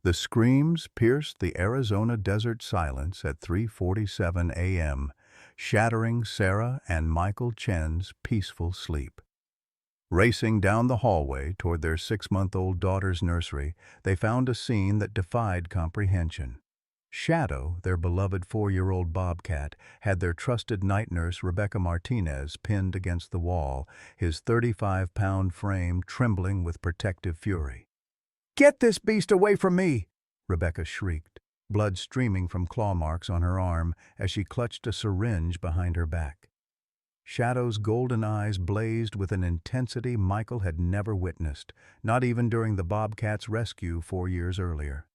The screams pierced the Arizona desert silence at 3:47 a.m., shattering Sarah and Michael Chen's peaceful sleep. Racing down the hallway toward their 6-month-old daughter's nursery, they found a scene that defied comprehension. Shadow, their beloved 4-year-old Bobcat, had their trusted night nurse Rebecca Martinez pinned against the wall, his 35-pound frame trembling with protective fury. "Get this beast away from me!" Rebecca shrieked, blood streaming from claw marks on her arm as she clutched a syringe behind her back. Shadow's golden eyes blazed with an intensity Michael had never witnessed, not even during the Bobcat's rescue 4 years earlier.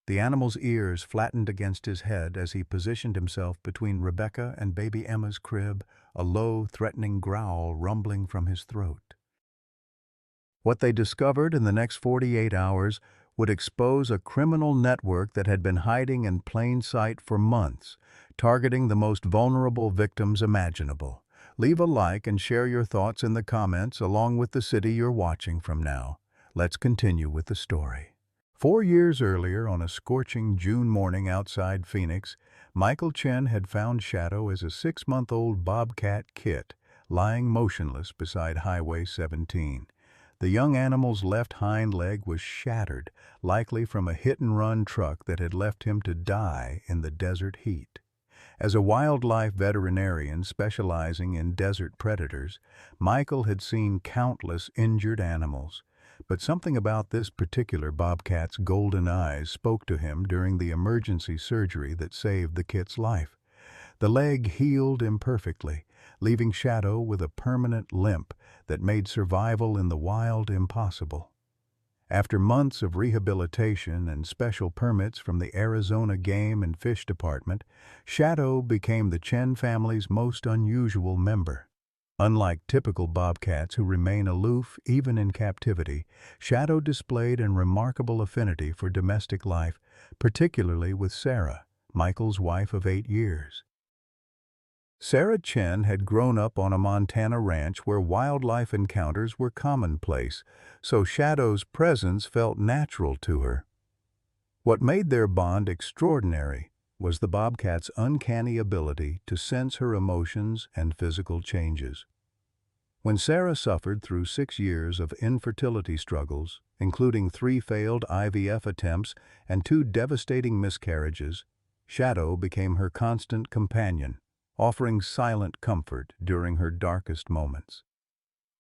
The animal's ears flattened against his head as he positioned himself between Rebecca and baby Emma's crib, a low, threatening growl rumbling from his throat. What they discovered in the next 48 hours would expose a criminal network that had been hiding in plain sight for months, targeting the most vulnerable victims imaginable. Leave a like and share your thoughts in the comments along with the city you're watching from now. Let's continue with the story. 4 years earlier, on a scorching June morning outside Phoenix, Michael Chen had found Shadow as a 6-month-old Bobcat kit, lying motionless beside Highway 17. The young animal's left hind leg was shattered, likely from a hit-and-run truck that had left him to die in the desert heat. As a wildlife veterinarian specializing in desert predators, Michael had seen countless injured animals. But something about this particular Bobcat's golden eyes spoke to him during the emergency surgery that saved the kit's life. The leg healed imperfectly, leaving Shadow with a permanent limp that made survival in the wild impossible. After months of rehabilitation and special permits from the Arizona Game and Fish Department, Shadow became the Chen family's most unusual member. Unlike typical Bobcats who remain aloof even in captivity, Shadow displayed a remarkable affinity for domestic life, particularly with Sarah, Michael's wife of 8 years. Sarah Chen had grown up on a Montana ranch where wildlife encounters were commonplace, so Shadow's presence felt natural to her. What made their bond extraordinary was the Bobcat's uncanny ability to sense her emotions and physical changes. When Sarah suffered through 6 years of infertility struggles, including 3 failed IVF attempts and 2 devastating miscarriages, Shadow became her constant companion, offering silent comfort during her darkest moments.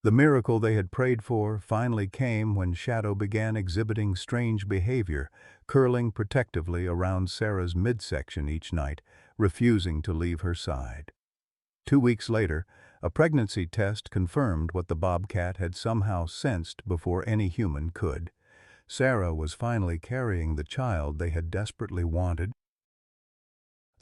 The miracle they had prayed for finally came when Shadow began exhibiting strange behavior, curling protectively around Sarah's midsection each night, refusing to leave her side. 2 weeks later, a pregnancy test confirmed what the Bobcat had somehow sensed before any human could. Sarah was finally carrying the child they had desperately wanted.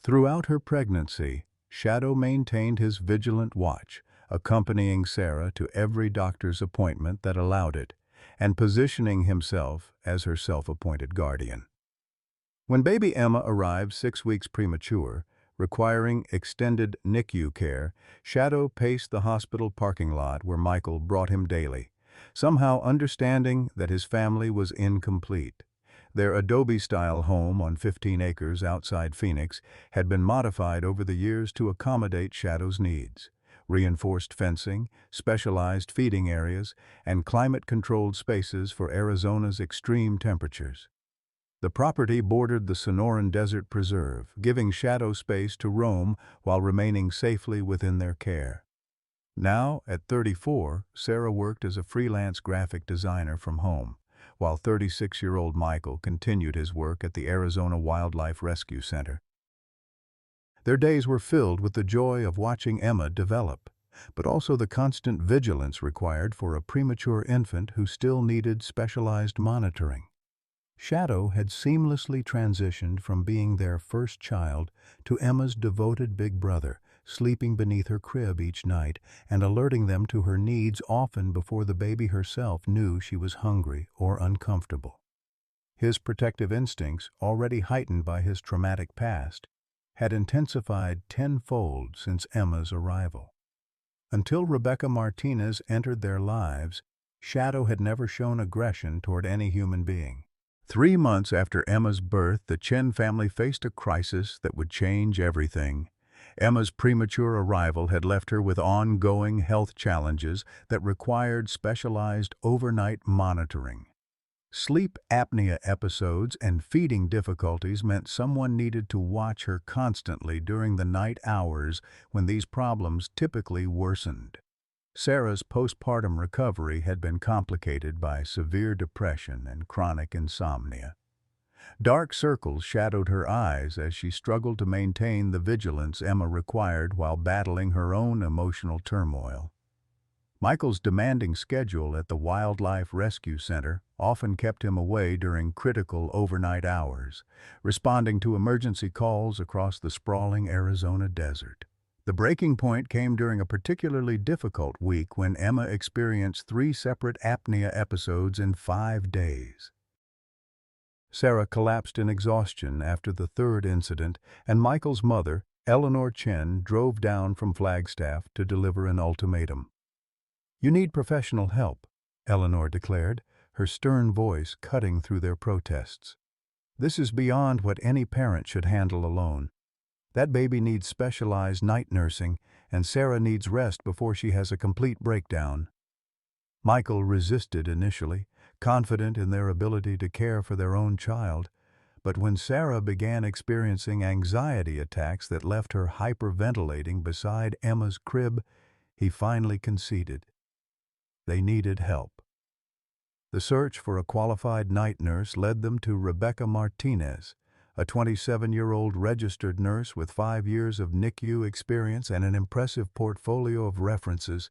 Throughout her pregnancy, Shadow maintained his vigilant watch, accompanying Sarah to every doctor's appointment that allowed it, and positioning himself as her self-appointed guardian. When baby Emma arrived 6 weeks premature, requiring extended NICU care, Shadow paced the hospital parking lot where Michael brought him daily, somehow understanding that his family was incomplete. Their adobe-style home on 15 acres outside Phoenix had been modified over the years to accommodate Shadow's needs. Reinforced fencing, specialized feeding areas, and climate-controlled spaces for Arizona's extreme temperatures. The property bordered the Sonoran Desert Preserve, giving Shadow space to roam while remaining safely within their care. Now, at 34, Sarah worked as a freelance graphic designer from home, while 36-year-old Michael continued his work at the Arizona Wildlife Rescue Center. Their days were filled with the joy of watching Emma develop, but also the constant vigilance required for a premature infant who still needed specialized monitoring. Shadow had seamlessly transitioned from being their first child to Emma's devoted big brother, sleeping beneath her crib each night and alerting them to her needs often before the baby herself knew she was hungry or uncomfortable. His protective instincts, already heightened by his traumatic past, had intensified tenfold since Emma's arrival. Until Rebecca Martinez entered their lives, Shadow had never shown aggression toward any human being. 3 months after Emma's birth, the Chen family faced a crisis that would change everything. Emma's premature arrival had left her with ongoing health challenges that required specialized overnight monitoring. Sleep apnea episodes and feeding difficulties meant someone needed to watch her constantly during the night hours when these problems typically worsened. Sarah's postpartum recovery had been complicated by severe depression and chronic insomnia. Dark circles shadowed her eyes as she struggled to maintain the vigilance Emma required while battling her own emotional turmoil. Michael's demanding schedule at the Wildlife Rescue Center often kept him away during critical overnight hours, responding to emergency calls across the sprawling Arizona desert. The breaking point came during a particularly difficult week when Emma experienced 3 separate apnea episodes in 5 days. Sarah collapsed in exhaustion after the third incident, and Michael's mother, Eleanor Chen, drove down from Flagstaff to deliver an ultimatum. "You need professional help," Eleanor declared, her stern voice cutting through their protests. "This is beyond what any parent should handle alone. That baby needs specialized night nursing, and Sarah needs rest before she has a complete breakdown." Michael resisted initially, confident in their ability to care for their own child, but when Sarah began experiencing anxiety attacks that left her hyperventilating beside Emma's crib, he finally conceded. They needed help. The search for a qualified night nurse led them to Rebecca Martinez, a 27-year-old registered nurse with 5 years of NICU experience and an impressive portfolio of references.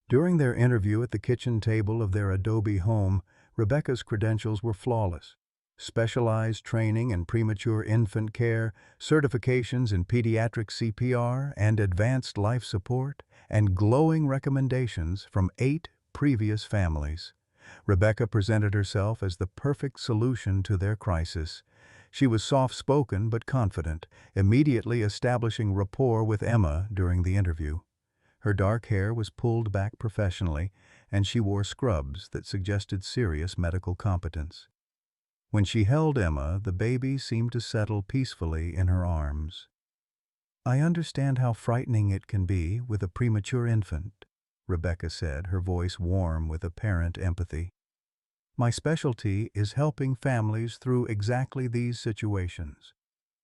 During their interview at the kitchen table of their Adobe home, Rebecca's credentials were flawless. Specialized training in premature infant care, certifications in pediatric CPR and advanced life support, and glowing recommendations from 8 previous families. Rebecca presented herself as the perfect solution to their crisis. She was soft-spoken but confident, immediately establishing rapport with Emma during the interview. Her dark hair was pulled back professionally, and she wore scrubs that suggested serious medical competence. When she held Emma, the baby seemed to settle peacefully in her arms. "I understand how frightening it can be with a premature infant," Rebecca said, her voice warm with apparent empathy. "My specialty is helping families through exactly these situations.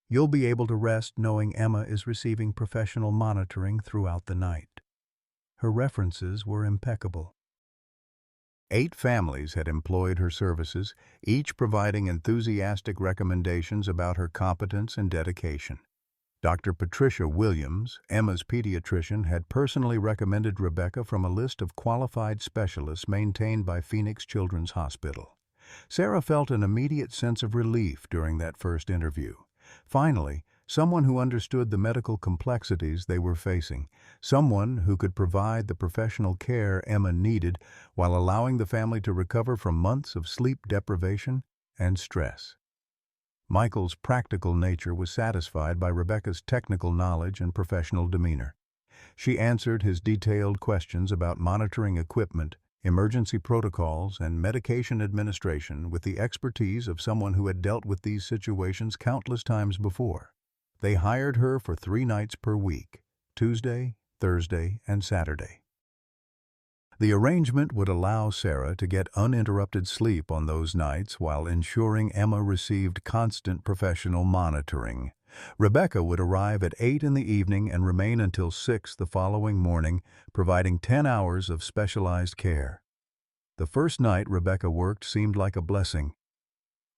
You'll be able to rest knowing Emma is receiving professional monitoring throughout the night." Her references were impeccable. 8 families had employed her services, each providing enthusiastic recommendations about her competence and dedication. Dr. Patricia Williams, Emma's pediatrician, had personally recommended Rebecca from a list of qualified specialists maintained by Phoenix Children's Hospital. Sarah felt an immediate sense of relief during that first interview. Finally, someone who understood the medical complexities they were facing, someone who could provide the professional care Emma needed while allowing the family to recover from months of sleep deprivation and stress. Michael's practical nature was satisfied by Rebecca's technical knowledge and professional demeanor. She answered his detailed questions about monitoring equipment, emergency protocols, and medication administration with the expertise of someone who had dealt with these situations countless times before. They hired her for 3 nights per week, Tuesday, Thursday, and Saturday. The arrangement would allow Sarah to get uninterrupted sleep on those nights while ensuring Emma received constant professional monitoring. Rebecca would arrive at 8 in the evening and remain until 6 the following morning, providing 10 hours of specialized care. The first night Rebecca worked seemed like a blessing.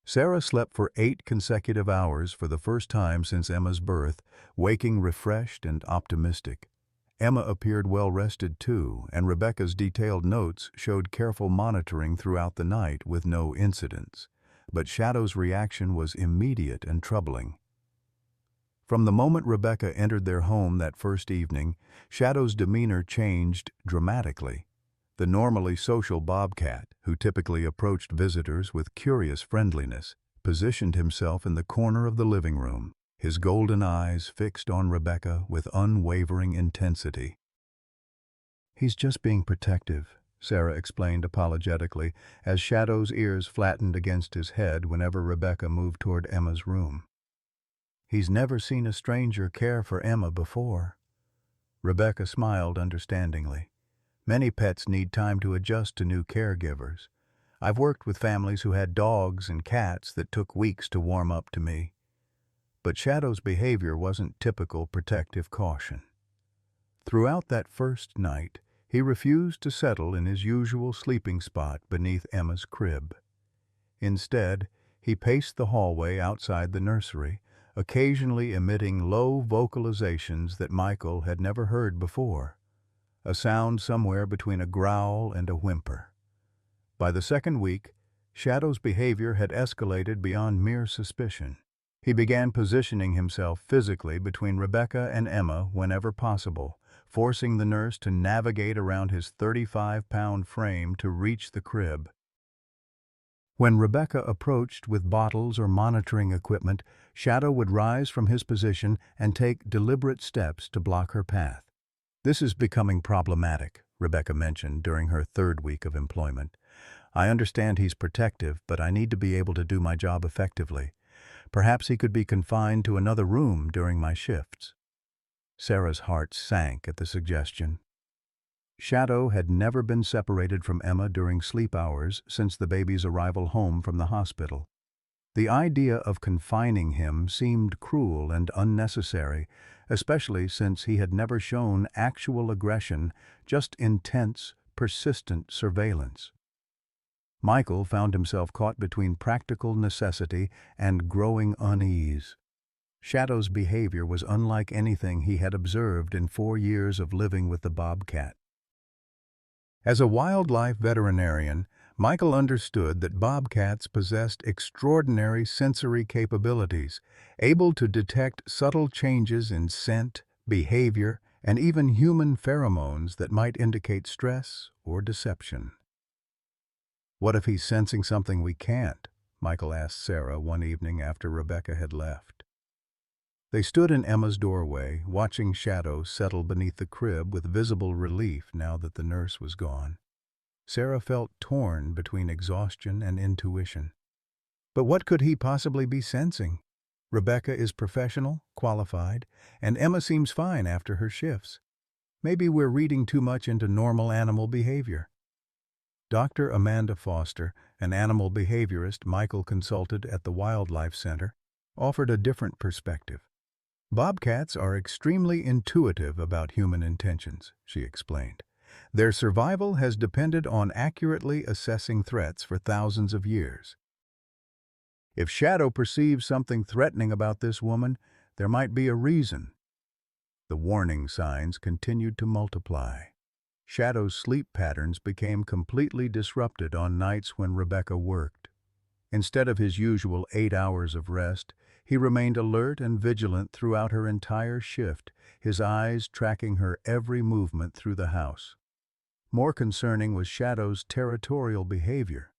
Sarah slept for 8 consecutive hours for the first time since Emma's birth, waking refreshed and optimistic. Emma appeared well-rested too, and Rebecca's detailed notes showed careful monitoring throughout the night with no incidents. But Shadow's reaction was immediate and troubling. From the moment Rebecca entered their home that first evening, Shadow's demeanor changed dramatically. The normally social Bobcat, who typically approached visitors with curious friendliness, positioned himself in the corner of the living room, his golden eyes fixed on Rebecca with unwavering intensity. "He's just being protective," Sarah explained apologetically, as Shadow's ears flattened against his head whenever Rebecca moved toward Emma's room. He's never seen a stranger care for Emma before. Rebecca smiled understandingly. Many pets need time to adjust to new caregivers. I've worked with families who had dogs and cats that took weeks to warm up to me. But Shadow's behavior wasn't typical protective caution. Throughout that first night, he refused to settle in his usual sleeping spot beneath Emma's crib. Instead, he paced the hallway outside the nursery, occasionally emitting low vocalizations that Michael had never heard before, a sound somewhere between a growl and a whimper. By the second week, Shadow's behavior had escalated beyond mere suspicion. He began positioning himself physically between Rebecca and Emma whenever possible, forcing the nurse to navigate around his 35-pound frame to reach the crib. When Rebecca approached with bottles or monitoring equipment, Shadow would rise from his position and take deliberate steps to block her path. "This is becoming problematic," Rebecca mentioned during her third week of employment. "I understand he's protective, but I need to be able to do my job effectively. Perhaps he could be confined to another room during my shifts." Sarah's heart sank at the suggestion. Shadow had never been separated from Emma during sleep hours since the baby's arrival home from the hospital. The idea of confining him seemed cruel and unnecessary, especially since he had never shown actual aggression, just intense, persistent surveillance. Michael found himself caught between practical necessity and growing unease. Shadow's behavior was unlike anything he had observed in 4 years of living with the Bobcat. As a wildlife veterinarian, Michael understood that bobcats possessed extraordinary sensory capabilities, able to detect subtle changes in scent, behavior, and even human pheromones that might indicate stress or deception. "What if he's sensing something we can't?" Michael asked Sarah one evening after Rebecca had left. They stood in Emma's doorway, watching Shadow settle beneath the crib with visible relief now that the nurse was gone. Sarah felt torn between exhaustion and intuition. But what could he possibly be sensing? Rebecca is professional, qualified, and Emma seems fine after her shifts. Maybe we're reading too much into normal animal behavior. Dr. Amanda Foster, an animal behaviorist Michael consulted at the Wildlife Center, offered a different perspective. "Bobcats are extremely intuitive about human intentions," she explained. "Their survival has depended on accurately assessing threats for thousands of years. If Shadow perceives something threatening about this woman, there might be a reason." The warning signs continued to multiply. Shadow's sleep patterns became completely disrupted on nights when Rebecca worked. Instead of his usual 8 hours of rest, he remained alert and vigilant throughout her entire shift, his eyes tracking her every movement through the house. More concerning was Shadow's territorial behavior.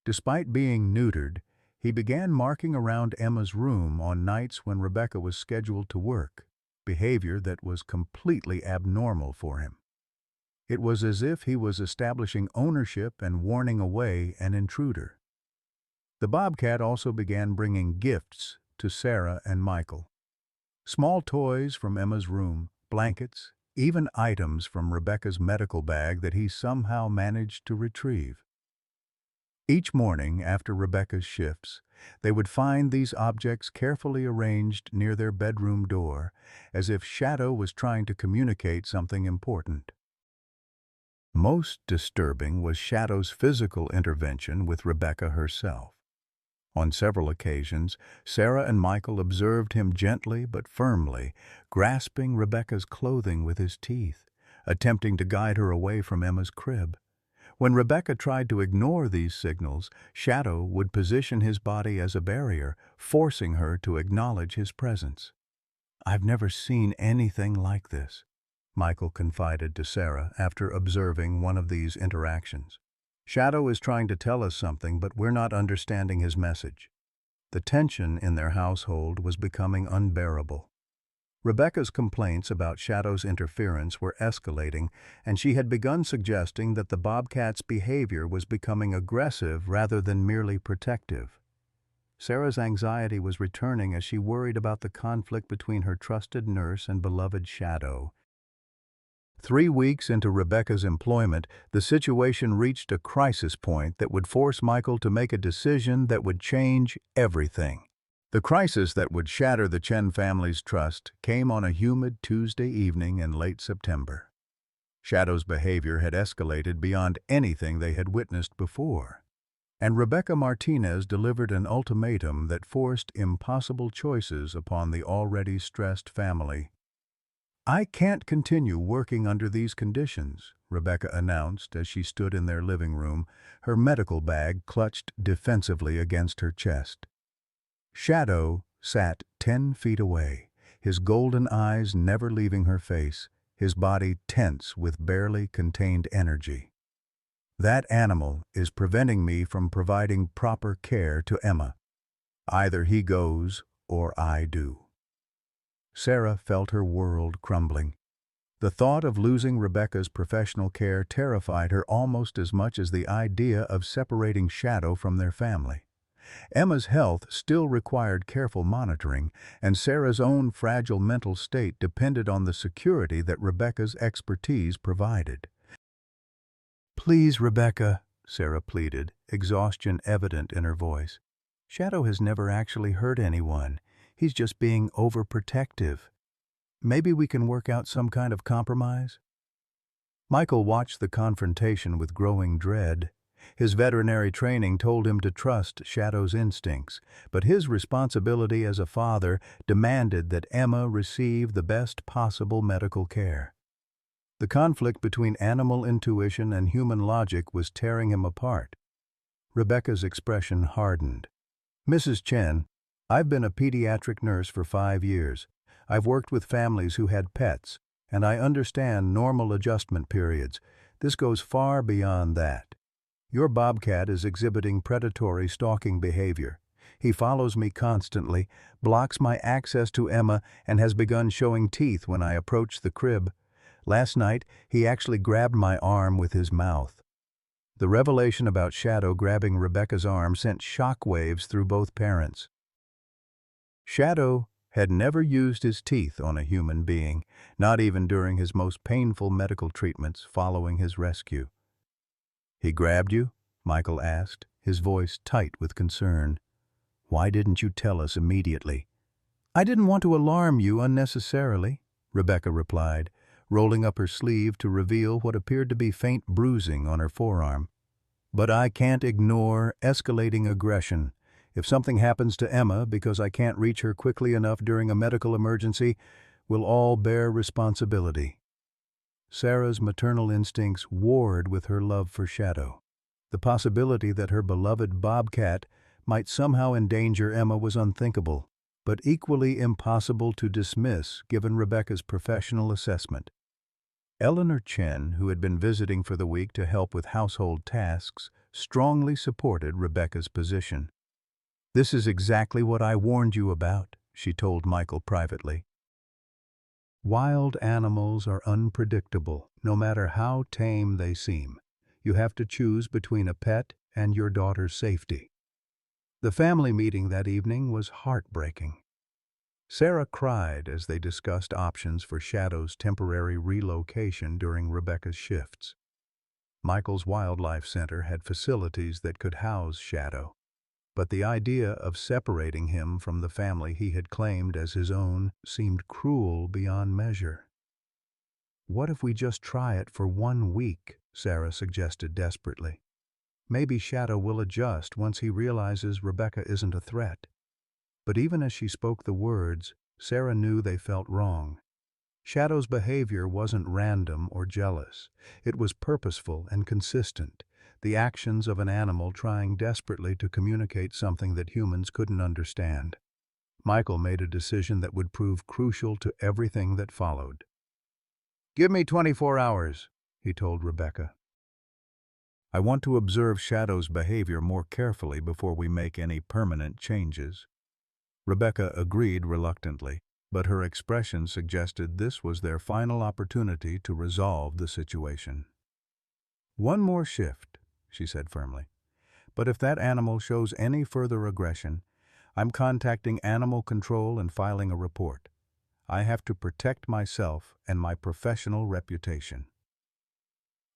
Despite being neutered, he began marking around Emma's room on nights when Rebecca was scheduled to work, behavior that was completely abnormal for him. It was as if he was establishing ownership and warning away an intruder. The Bobcat also began bringing gifts to Sarah and Michael. Small toys from Emma's room, blankets, even items from Rebecca's medical bag that he somehow managed to retrieve. Each morning after Rebecca's shifts, they would find these objects carefully arranged near their bedroom door, as if Shadow was trying to communicate something important. Most disturbing was Shadow's physical intervention with Rebecca herself. On several occasions, Sarah and Michael observed him gently but firmly, grasping Rebecca's clothing with his teeth, attempting to guide her away from Emma's crib. When Rebecca tried to ignore these signals, Shadow would position his body as a barrier, forcing her to acknowledge his presence. "I've never seen anything like this," Michael confided to Sarah after observing one of these interactions. "Shadow is trying to tell us something, but we're not understanding his message." The tension in their household was becoming unbearable. Rebecca's complaints about Shadow's interference were escalating, and she had begun suggesting that the Bobcat's behavior was becoming aggressive rather than merely protective. Sarah's anxiety was returning as she worried about the conflict between her trusted nurse and beloved Shadow. 3 weeks into Rebecca's employment, the situation reached a crisis point that would force Michael to make a decision that would change everything. The crisis that would shatter the Chen family's trust came on a humid Tuesday evening in late September. Shadow's behavior had escalated beyond anything they had witnessed before, and Rebecca Martinez delivered an ultimatum that forced impossible choices upon the already stressed family. "I can't continue working under these conditions," Rebecca announced as she stood in their living room, her medical bag clutched defensively against her chest. Shadow sat 10 feet away, his golden eyes never leaving her face, his body tense with barely contained energy. "That animal is preventing me from providing proper care to Emma. Either he goes or I do." Sarah felt her world crumbling. The thought of losing Rebecca's professional care terrified her almost as much as the idea of separating Shadow from their family. Emma's health still required careful monitoring, and Sarah's own fragile mental state depended on the security that Rebecca's expertise provided. "Please, Rebecca," Sarah pleaded, exhaustion evident in her voice. "Shadow has never actually hurt anyone. He's just being overprotective. Maybe we can work out some kind of compromise?" Michael watched the confrontation with growing dread. His veterinary training told him to trust Shadow's instincts, but his responsibility as a father demanded that Emma receive the best possible medical care. The conflict between animal intuition and human logic was tearing him apart. Rebecca's expression hardened. "Mrs. Chen, I've been a pediatric nurse for 5 years. I've worked with families who had pets, and I understand normal adjustment periods. This goes far beyond that. Your Bobcat is exhibiting predatory stalking behavior. He follows me constantly, blocks my access to Emma, and has begun showing teeth when I approach the crib. Last night, he actually grabbed my arm with his mouth." The revelation about Shadow grabbing Rebecca's arm sent shockwaves through both parents. Shadow had never used his teeth on a human being, not even during his most painful medical treatments following his rescue. "He grabbed you?" Michael asked, his voice tight with concern. "Why didn't you tell us immediately?" "I didn't want to alarm you unnecessarily," Rebecca replied, rolling up her sleeve to reveal what appeared to be faint bruising on her forearm. "But I can't ignore escalating aggression. If something happens to Emma because I can't reach her quickly enough during a medical emergency, we'll all bear responsibility." Sarah's maternal instincts warred with her love for Shadow. The possibility that her beloved Bobcat might somehow endanger Emma was unthinkable, but equally impossible to dismiss given Rebecca's professional assessment. Eleanor Chen, who had been visiting for the week to help with household tasks, strongly supported Rebecca's position. "This is exactly what I warned you about," she told Michael privately. "Wild animals are unpredictable, no matter how tame they seem. You have to choose between a pet and your daughter's safety." The family meeting that evening was heartbreaking. Sarah cried as they discussed options for Shadow's temporary relocation during Rebecca's shifts. Michael's Wildlife Center had facilities that could house Shadow, but the idea of separating him from the family he had claimed as his own seemed cruel beyond measure. "What if we just try it for 1 week?" Sarah suggested desperately. "Maybe Shadow will adjust once he realizes Rebecca isn't a threat." But even as she spoke the words, Sarah knew they felt wrong. Shadow's behavior wasn't random or jealous. It was purposeful and consistent, the actions of an animal trying desperately to communicate something that humans couldn't understand. Michael made a decision that would prove crucial to everything that followed. "Give me 24 hours, he told Rebecca. "I want to observe Shadow's behavior more carefully before we make any permanent changes." Rebecca agreed reluctantly. but her expression suggested this was their final opportunity to resolve the situation. "One more shift," she said firmly. "But if that animal shows any further aggression, I'm contacting animal control and filing a report. I have to protect myself and my professional reputation."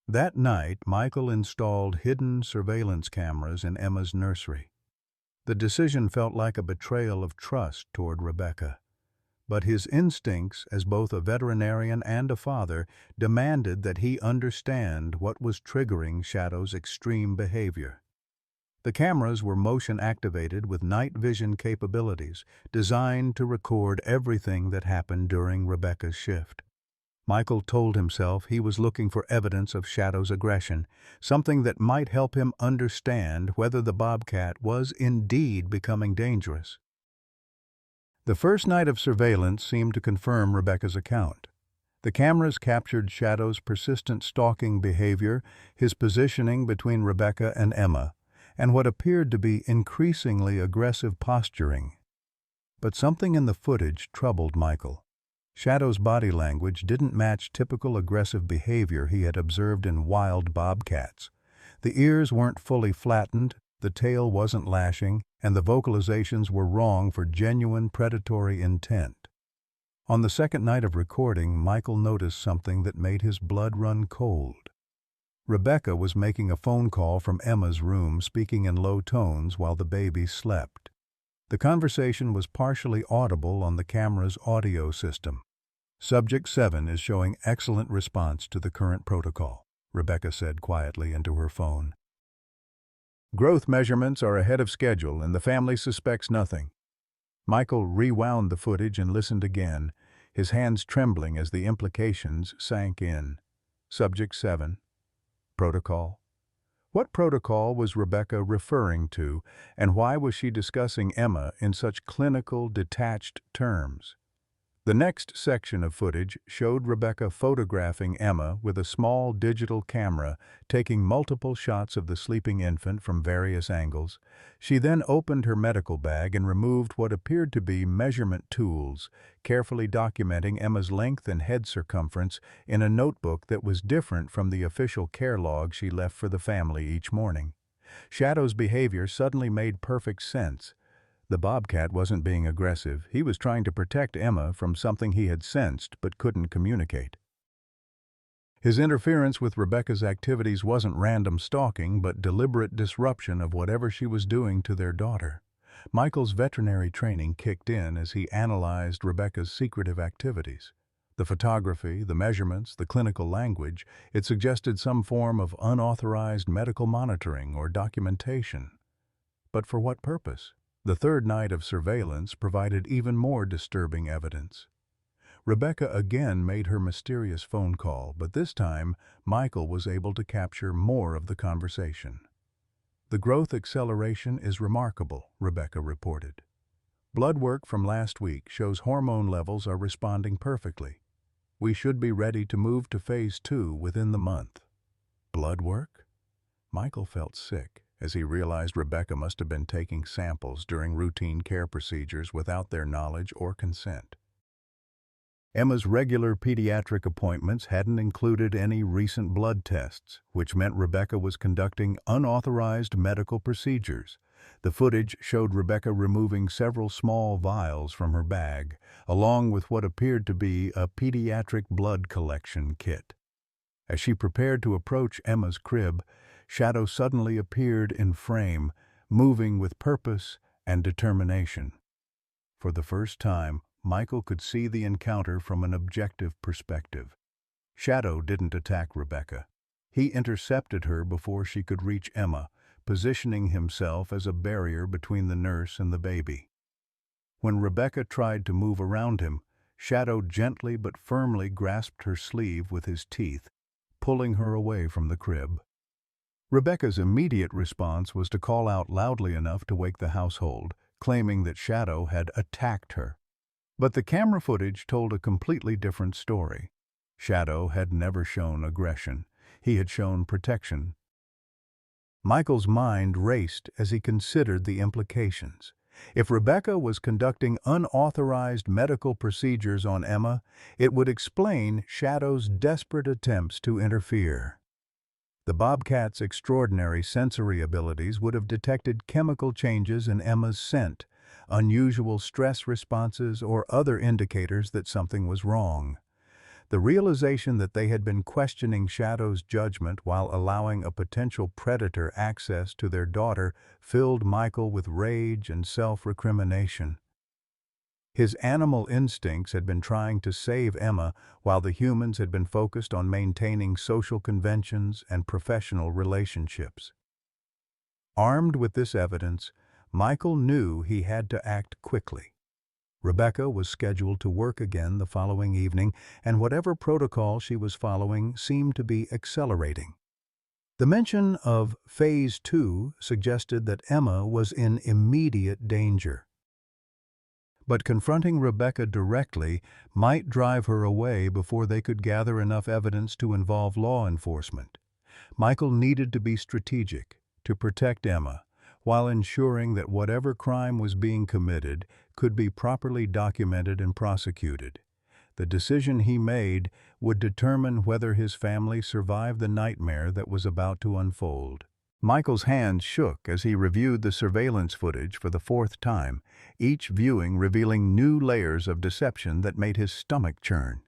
That night, Michael installed hidden surveillance cameras in Emma's nursery. The decision felt like a betrayal of trust toward Rebecca, but his instincts as both a veterinarian and a father demanded that he understand what was triggering Shadow's extreme behavior. The cameras were motion-activated with night vision capabilities, designed to record everything that happened during Rebecca's shift. Michael told himself he was looking for evidence of Shadow's aggression, something that might help him understand whether the Bobcat was indeed becoming dangerous. The first night of surveillance seemed to confirm Rebecca's account. The cameras captured Shadow's persistent stalking behavior, his positioning between Rebecca and Emma, and what appeared to be increasingly aggressive posturing. But something in the footage troubled Michael. Shadow's body language didn't match typical aggressive behavior he had observed in wild bobcats. The ears weren't fully flattened, the tail wasn't lashing, and the vocalizations were wrong for genuine predatory intent. On the second night of recording, Michael noticed something that made his blood run cold. Rebecca was making a phone call from Emma's room, speaking in low tones while the baby slept. The conversation was partially audible on the camera's audio system. "Subject 7 is showing excellent response to the current protocol," Rebecca said quietly into her phone. "Growth measurements are ahead of schedule and the family suspects nothing." Michael rewound the footage and listened again, his hands trembling as the implications sank in. "Subject 7. Protocol." What protocol was Rebecca referring to, and why was she discussing Emma in such clinical, detached terms? The next section of footage showed Rebecca photographing Emma with a small digital camera, taking multiple shots of the sleeping infant from various angles. She then opened her medical bag and removed what appeared to be measurement tools, carefully documenting Emma's length and head circumference in a notebook that was different from the official care log she left for the family each morning. Shadow's behavior suddenly made perfect sense. The Bobcat wasn't being aggressive. He was trying to protect Emma from something he had sensed but couldn't communicate. His interference with Rebecca's activities wasn't random stalking, but deliberate disruption of whatever she was doing to their daughter. Michael's veterinary training kicked in as he analyzed Rebecca's secretive activities. The photography, the measurements, the clinical language, it suggested some form of unauthorized medical monitoring or documentation. But for what purpose? The third night of surveillance provided even more disturbing evidence. Rebecca again made her mysterious phone call, but this time Michael was able to capture more of the conversation. "The growth acceleration is remarkable," Rebecca reported. "Blood work from last week shows hormone levels are responding perfectly. We should be ready to move to phase 2 within the month." Blood work? Michael felt sick as he realized Rebecca must have been taking samples during routine care procedures without their knowledge or consent. Emma's regular pediatric appointments hadn't included any recent blood tests, which meant Rebecca was conducting unauthorized medical procedures. The footage showed Rebecca removing several small vials from her bag, along with what appeared to be a pediatric blood collection kit. As she prepared to approach Emma's crib, Shadow suddenly appeared in frame, moving with purpose and determination. For the first time, Michael could see the encounter from an objective perspective. Shadow didn't attack Rebecca. He intercepted her before she could reach Emma, positioning himself as a barrier between the nurse and the baby. When Rebecca tried to move around him, Shadow gently but firmly grasped her sleeve with his teeth, pulling her away from the crib. Rebecca's immediate response was to call out loudly enough to wake the household, claiming that Shadow had attacked her. But the camera footage told a completely different story. Shadow had never shown aggression. He had shown protection. Michael's mind raced as he considered the implications. If Rebecca was conducting unauthorized medical procedures on Emma, it would explain Shadow's desperate attempts to interfere. The Bobcat's extraordinary sensory abilities would have detected chemical changes in Emma's scent, unusual stress responses, or other indicators that something was wrong. The realization that they had been questioning Shadow's judgment while allowing a potential predator access to their daughter filled Michael with rage and self-recrimination. His animal instincts had been trying to save Emma while the humans had been focused on maintaining social conventions and professional relationships. Armed with this evidence, Michael knew he had to act quickly. Rebecca was scheduled to work again the following evening, and whatever protocol she was following seemed to be accelerating. The mention of Phase 2 suggested that Emma was in immediate danger. But confronting Rebecca directly might drive her away before they could gather enough evidence to involve law enforcement. Michael needed to be strategic, to protect Emma, while ensuring that whatever crime was being committed could be properly documented and prosecuted. The decision he made would determine whether his family survived the nightmare that was about to unfold. Michael's hands shook as he reviewed the surveillance footage for the fourth time, each viewing revealing new layers of deception that made his stomach churn.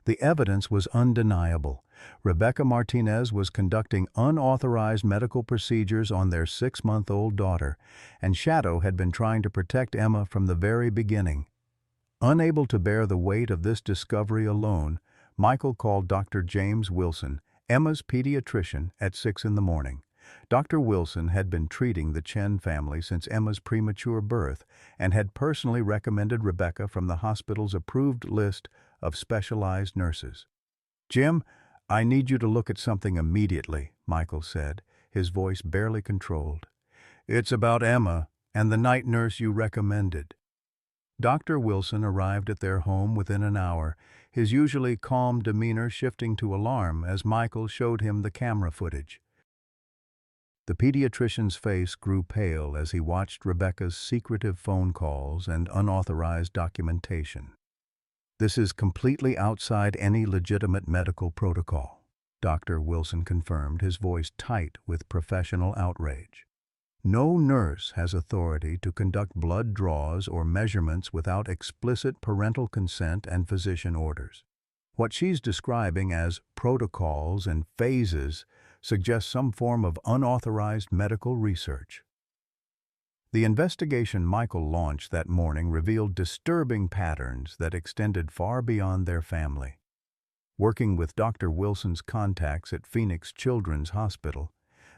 The evidence was undeniable. Rebecca Martinez was conducting unauthorized medical procedures on their 6-month-old daughter, and Shadow had been trying to protect Emma from the very beginning. Unable to bear the weight of this discovery alone, Michael called Dr. James Wilson, Emma's pediatrician, at 6 in the morning. Dr. Wilson had been treating the Chen family since Emma's premature birth and had personally recommended Rebecca from the hospital's approved list of specialized nurses. "Jim, I need you to look at something immediately," Michael said, his voice barely controlled. "It's about Emma and the night nurse you recommended." Dr. Wilson arrived at their home within an hour, his usually calm demeanor shifting to alarm as Michael showed him the camera footage. The pediatrician's face grew pale as he watched Rebecca's secretive phone calls and unauthorized documentation. "This is completely outside any legitimate medical protocol," Dr. Wilson confirmed, his voice tight with professional outrage. "No nurse has authority to conduct blood draws or measurements without explicit parental consent and physician orders. What she's describing as protocols and phases suggests some form of unauthorized medical research." The investigation Michael launched that morning revealed disturbing patterns that extended far beyond their family. Working with Dr. Wilson's contacts at Phoenix Children's Hospital,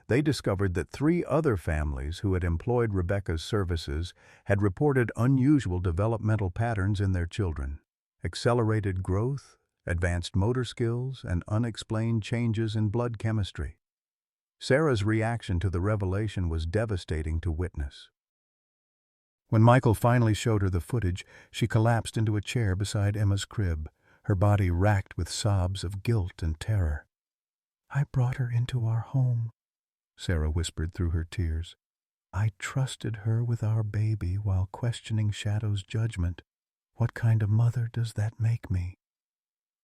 they discovered that 3 other families who had employed Rebecca's services had reported unusual developmental patterns in their children: accelerated growth, advanced motor skills, and unexplained changes in blood chemistry. Sarah's reaction to the revelation was devastating to witness. When Michael finally showed her the footage, she collapsed into a chair beside Emma's crib, her body racked with sobs of guilt and terror. "I brought her into our home," Sarah whispered through her tears. "I trusted her with our baby while questioning Shadow's judgment. What kind of mother does that make me?"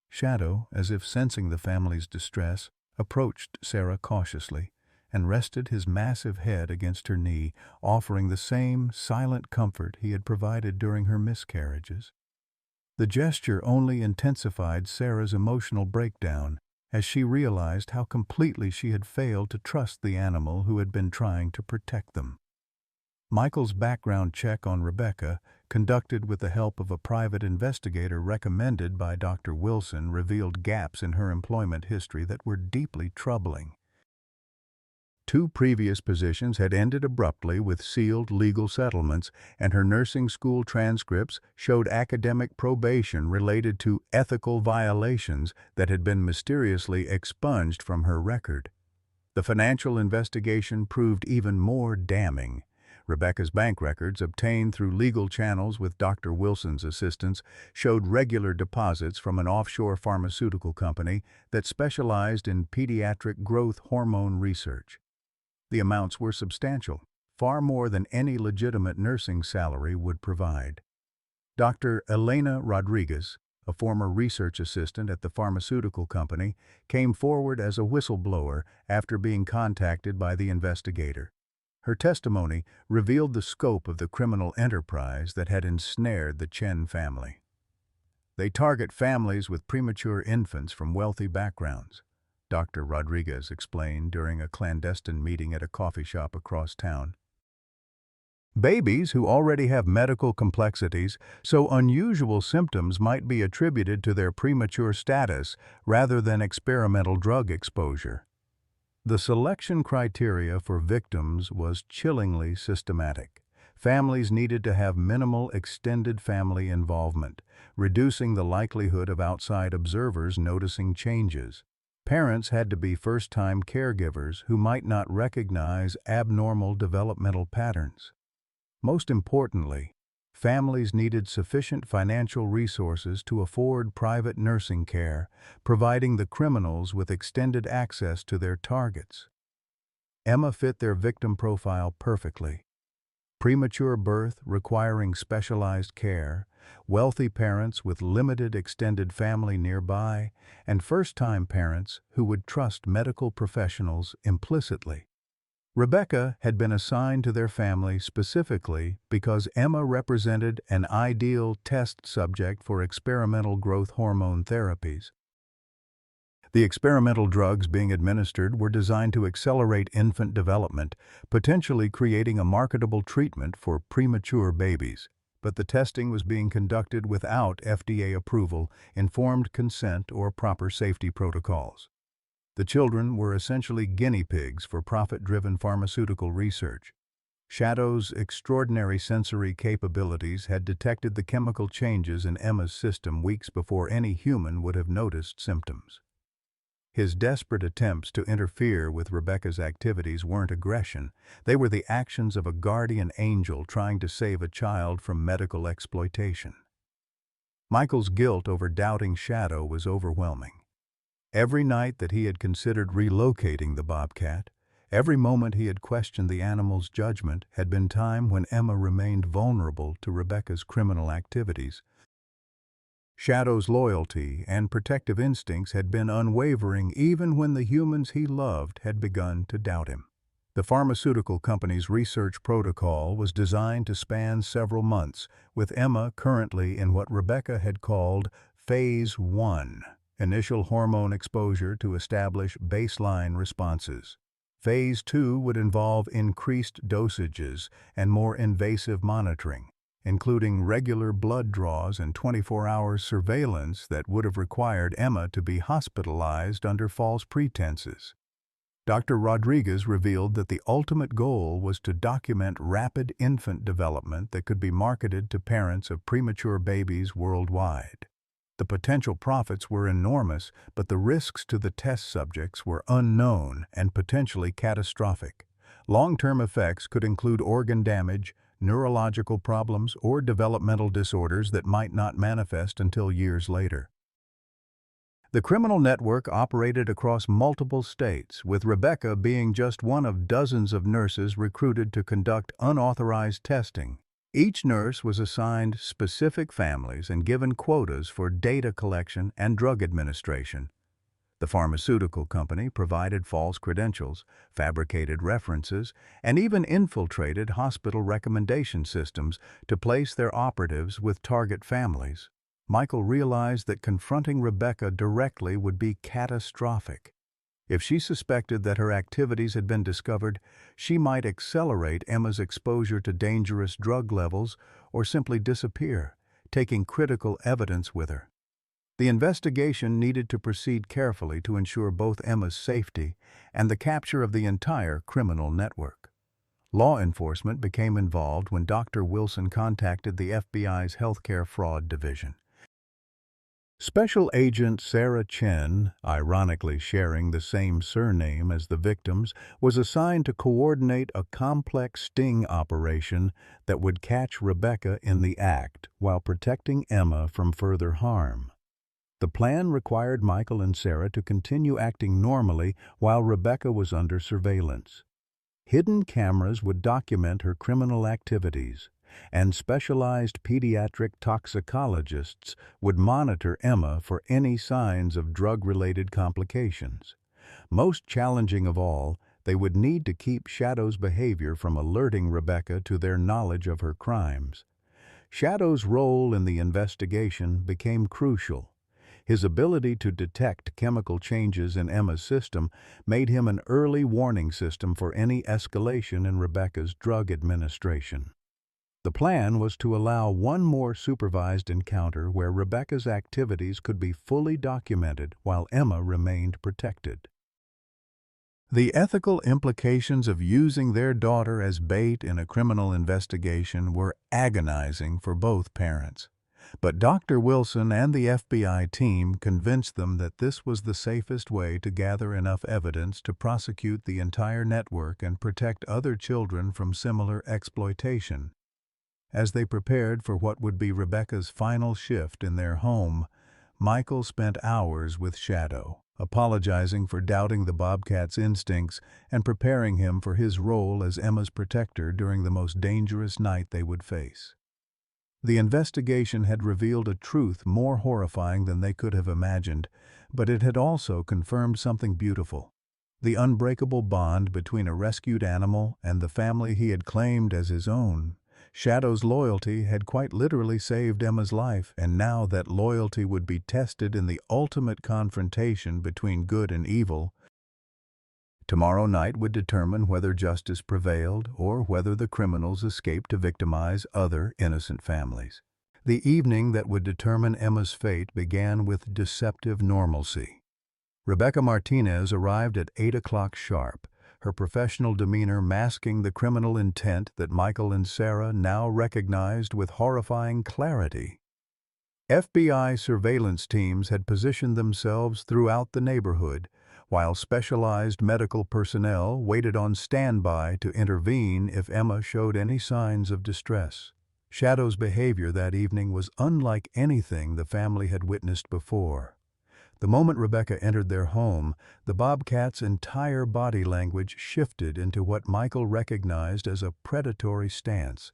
Shadow, as if sensing the family's distress, approached Sarah cautiously and rested his massive head against her knee, offering the same silent comfort he had provided during her miscarriages. The gesture only intensified Sarah's emotional breakdown as she realized how completely she had failed to trust the animal who had been trying to protect them. Michael's background check on Rebecca, conducted with the help of a private investigator recommended by Dr. Wilson, revealed gaps in her employment history that were deeply troubling. 2 previous positions had ended abruptly with sealed legal settlements, and her nursing school transcripts showed academic probation related to ethical violations that had been mysteriously expunged from her record. The financial investigation proved even more damning. Rebecca's bank records, obtained through legal channels with Dr. Wilson's assistance, showed regular deposits from an offshore pharmaceutical company that specialized in pediatric growth hormone research. The amounts were substantial, far more than any legitimate nursing salary would provide. Dr. Elena Rodriguez, a former research assistant at the pharmaceutical company, came forward as a whistleblower after being contacted by the investigator. Her testimony revealed the scope of the criminal enterprise that had ensnared the Chen family. They target families with premature infants from wealthy backgrounds, Dr. Rodriguez explained during a clandestine meeting at a coffee shop across town. Babies who already have medical complexities, so unusual symptoms might be attributed to their premature status rather than experimental drug exposure. The selection criteria for victims was chillingly systematic. Families needed to have minimal extended family involvement, reducing the likelihood of outside observers noticing changes. Parents had to be first-time caregivers who might not recognize abnormal developmental patterns. Most importantly, families needed sufficient financial resources to afford private nursing care, providing the criminals with extended access to their targets. Emma fit their victim profile perfectly. Premature birth requiring specialized care, wealthy parents with limited extended family nearby, and first-time parents who would trust medical professionals implicitly. Rebecca had been assigned to their family specifically because Emma represented an ideal test subject for experimental growth hormone therapies. The experimental drugs being administered were designed to accelerate infant development, potentially creating a marketable treatment for premature babies. But the testing was being conducted without FDA approval, informed consent, or proper safety protocols. The children were essentially guinea pigs for profit-driven pharmaceutical research. Shadow's extraordinary sensory capabilities had detected the chemical changes in Emma's system weeks before any human would have noticed symptoms. His desperate attempts to interfere with Rebecca's activities weren't aggression. They were the actions of a guardian angel trying to save a child from medical exploitation. Michael's guilt over doubting Shadow was overwhelming. Every night that he had considered relocating the Bobcat, every moment he had questioned the animal's judgment had been time when Emma remained vulnerable to Rebecca's criminal activities. Shadow's loyalty and protective instincts had been unwavering even when the humans he loved had begun to doubt him. The pharmaceutical company's research protocol was designed to span several months, with Emma currently in what Rebecca had called Phase 1. Initial hormone exposure to establish baseline responses. Phase 2 would involve increased dosages and more invasive monitoring, including regular blood draws and 24-hour surveillance that would have required Emma to be hospitalized under false pretenses. Dr. Rodriguez revealed that the ultimate goal was to document rapid infant development that could be marketed to parents of premature babies worldwide. The potential profits were enormous, but the risks to the test subjects were unknown and potentially catastrophic. Long-term effects could include organ damage, neurological problems, or developmental disorders that might not manifest until years later. The criminal network operated across multiple states, with Rebecca being just one of dozens of nurses recruited to conduct unauthorized testing. Each nurse was assigned specific families and given quotas for data collection and drug administration. The pharmaceutical company provided false credentials, fabricated references, and even infiltrated hospital recommendation systems to place their operatives with target families. Michael realized that confronting Rebecca directly would be catastrophic. If she suspected that her activities had been discovered, she might accelerate Emma's exposure to dangerous drug levels or simply disappear, taking critical evidence with her. The investigation needed to proceed carefully to ensure both Emma's safety and the capture of the entire criminal network. Law enforcement became involved when Dr. Wilson contacted the FBI's Healthcare Fraud Division. Special Agent Sarah Chen, ironically sharing the same surname as the victims, was assigned to coordinate a complex sting operation that would catch Rebecca in the act while protecting Emma from further harm. The plan required Michael and Sarah to continue acting normally while Rebecca was under surveillance. Hidden cameras would document her criminal activities, and specialized pediatric toxicologists would monitor Emma for any signs of drug-related complications. Most challenging of all, they would need to keep Shadow's behavior from alerting Rebecca to their knowledge of her crimes. Shadow's role in the investigation became crucial. His ability to detect chemical changes in Emma's system made him an early warning system for any escalation in Rebecca's drug administration. The plan was to allow one more supervised encounter where Rebecca's activities could be fully documented while Emma remained protected. The ethical implications of using their daughter as bait in a criminal investigation were agonizing for both parents. But Dr. Wilson and the FBI team convinced them that this was the safest way to gather enough evidence to prosecute the entire network and protect other children from similar exploitation. As they prepared for what would be Rebecca's final shift in their home, Michael spent hours with Shadow, apologizing for doubting the Bobcat's instincts and preparing him for his role as Emma's protector during the most dangerous night they would face. The investigation had revealed a truth more horrifying than they could have imagined, but it had also confirmed something beautiful: the unbreakable bond between a rescued animal and the family he had claimed as his own. Shadow's loyalty had quite literally saved Emma's life, and now that loyalty would be tested in the ultimate confrontation between good and evil. Tomorrow night would determine whether justice prevailed or whether the criminals escaped to victimize other innocent families. The evening that would determine Emma's fate began with deceptive normalcy. Rebecca Martinez arrived at 8 o'clock sharp, her professional demeanor masking the criminal intent that Michael and Sarah now recognized with horrifying clarity. FBI surveillance teams had positioned themselves throughout the neighborhood, while specialized medical personnel waited on standby to intervene if Emma showed any signs of distress. Shadow's behavior that evening was unlike anything the family had witnessed before. The moment Rebecca entered their home, the Bobcat's entire body language shifted into what Michael recognized as a predatory stance.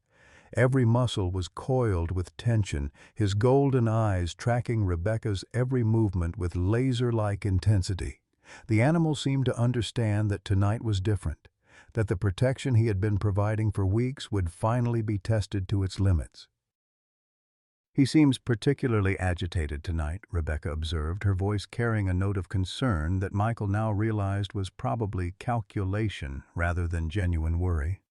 Every muscle was coiled with tension, his golden eyes tracking Rebecca's every movement with laser-like intensity. The animal seemed to understand that tonight was different, that the protection he had been providing for weeks would finally be tested to its limits. "He seems particularly agitated tonight," Rebecca observed, her voice carrying a note of concern that Michael now realized was probably calculation rather than genuine worry.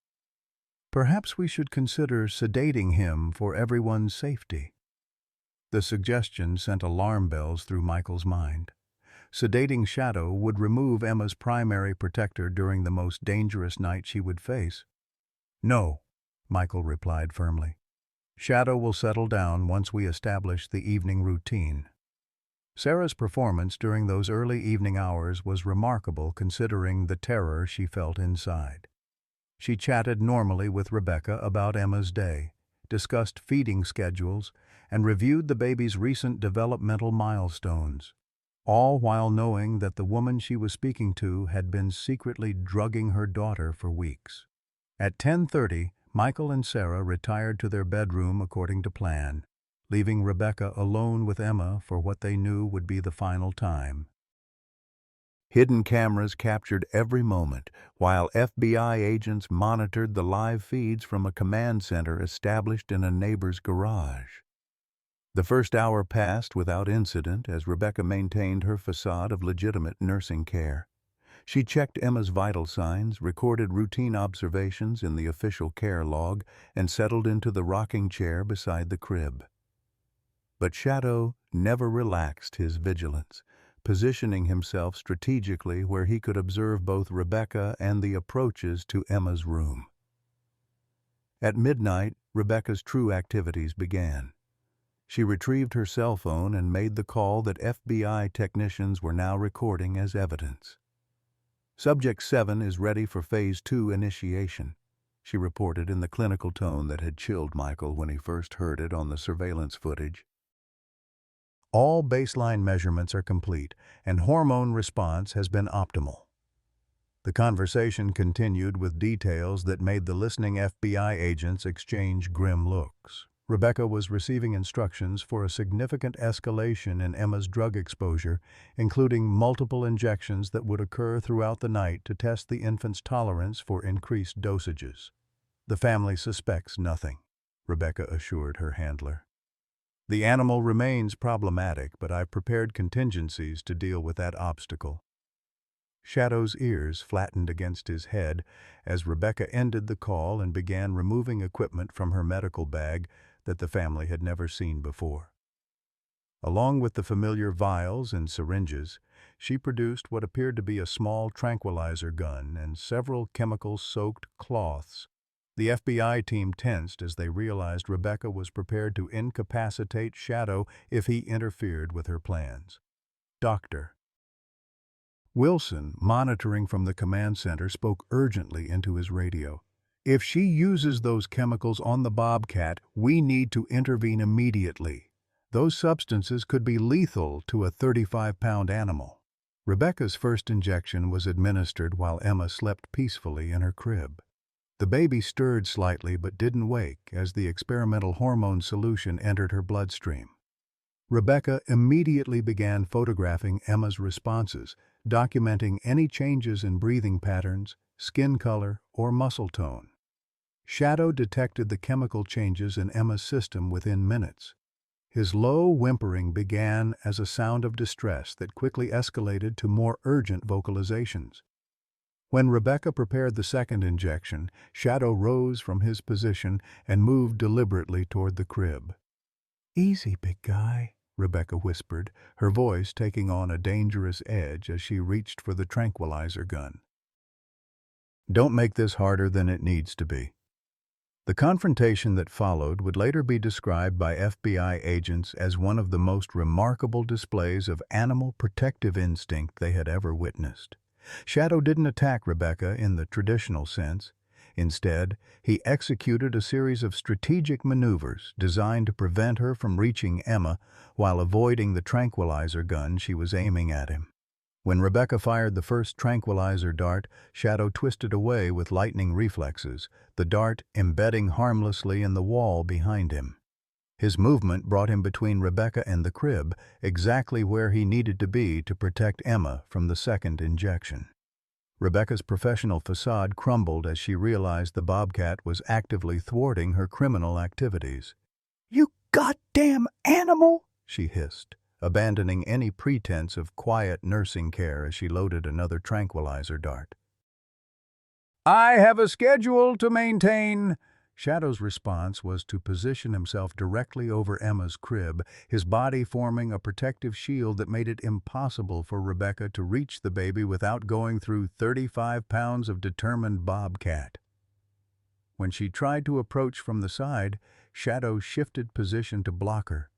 "Perhaps we should consider sedating him for everyone's safety." The suggestion sent alarm bells through Michael's mind. Sedating Shadow would remove Emma's primary protector during the most dangerous night she would face. "No," Michael replied firmly. "Shadow will settle down once we establish the evening routine." Sarah's performance during those early evening hours was remarkable considering the terror she felt inside. She chatted normally with Rebecca about Emma's day, discussed feeding schedules, and reviewed the baby's recent developmental milestones, all while knowing that the woman she was speaking to had been secretly drugging her daughter for weeks. At 10:30, Michael and Sarah retired to their bedroom according to plan, leaving Rebecca alone with Emma for what they knew would be the final time. Hidden cameras captured every moment, while FBI agents monitored the live feeds from a command center established in a neighbor's garage. The first hour passed without incident as Rebecca maintained her facade of legitimate nursing care. She checked Emma's vital signs, recorded routine observations in the official care log, and settled into the rocking chair beside the crib. But Shadow never relaxed his vigilance, positioning himself strategically where he could observe both Rebecca and the approaches to Emma's room. At midnight, Rebecca's true activities began. She retrieved her cell phone and made the call that FBI technicians were now recording as evidence. "Subject 7 is ready for Phase 2 initiation," she reported in the clinical tone that had chilled Michael when he first heard it on the surveillance footage. "All baseline measurements are complete, and hormone response has been optimal." The conversation continued with details that made the listening FBI agents exchange grim looks. Rebecca was receiving instructions for a significant escalation in Emma's drug exposure, including multiple injections that would occur throughout the night to test the infant's tolerance for increased dosages. "The family suspects nothing," Rebecca assured her handler. "The animal remains problematic, but I've prepared contingencies to deal with that obstacle." Shadow's ears flattened against his head as Rebecca ended the call and began removing equipment from her medical bag that the family had never seen before. Along with the familiar vials and syringes, she produced what appeared to be a small tranquilizer gun and several chemical-soaked cloths. The FBI team tensed as they realized Rebecca was prepared to incapacitate Shadow if he interfered with her plans. Dr. Wilson, monitoring from the command center, spoke urgently into his radio. "If she uses those chemicals on the Bobcat, we need to intervene immediately. Those substances could be lethal to a 35-pound animal." Rebecca's first injection was administered while Emma slept peacefully in her crib. The baby stirred slightly but didn't wake as the experimental hormone solution entered her bloodstream. Rebecca immediately began photographing Emma's responses, documenting any changes in breathing patterns, skin color, or muscle tone. Shadow detected the chemical changes in Emma's system within minutes. His low whimpering began as a sound of distress that quickly escalated to more urgent vocalizations. When Rebecca prepared the second injection, Shadow rose from his position and moved deliberately toward the crib. "Easy, big guy," Rebecca whispered, her voice taking on a dangerous edge as she reached for the tranquilizer gun. "Don't make this harder than it needs to be." The confrontation that followed would later be described by FBI agents as one of the most remarkable displays of animal protective instinct they had ever witnessed. Shadow didn't attack Rebecca in the traditional sense. Instead, he executed a series of strategic maneuvers designed to prevent her from reaching Emma while avoiding the tranquilizer gun she was aiming at him. When Rebecca fired the first tranquilizer dart, Shadow twisted away with lightning reflexes, the dart embedding harmlessly in the wall behind him. His movement brought him between Rebecca and the crib, exactly where he needed to be to protect Emma from the second injection. Rebecca's professional facade crumbled as she realized the Bobcat was actively thwarting her criminal activities. "You goddamn animal!" she hissed, abandoning any pretense of quiet nursing care as she loaded another tranquilizer dart. "I have a schedule to maintain." Shadow's response was to position himself directly over Emma's crib, his body forming a protective shield that made it impossible for Rebecca to reach the baby without going through 35 pounds of determined Bobcat. When she tried to approach from the side, Shadow shifted position to block her.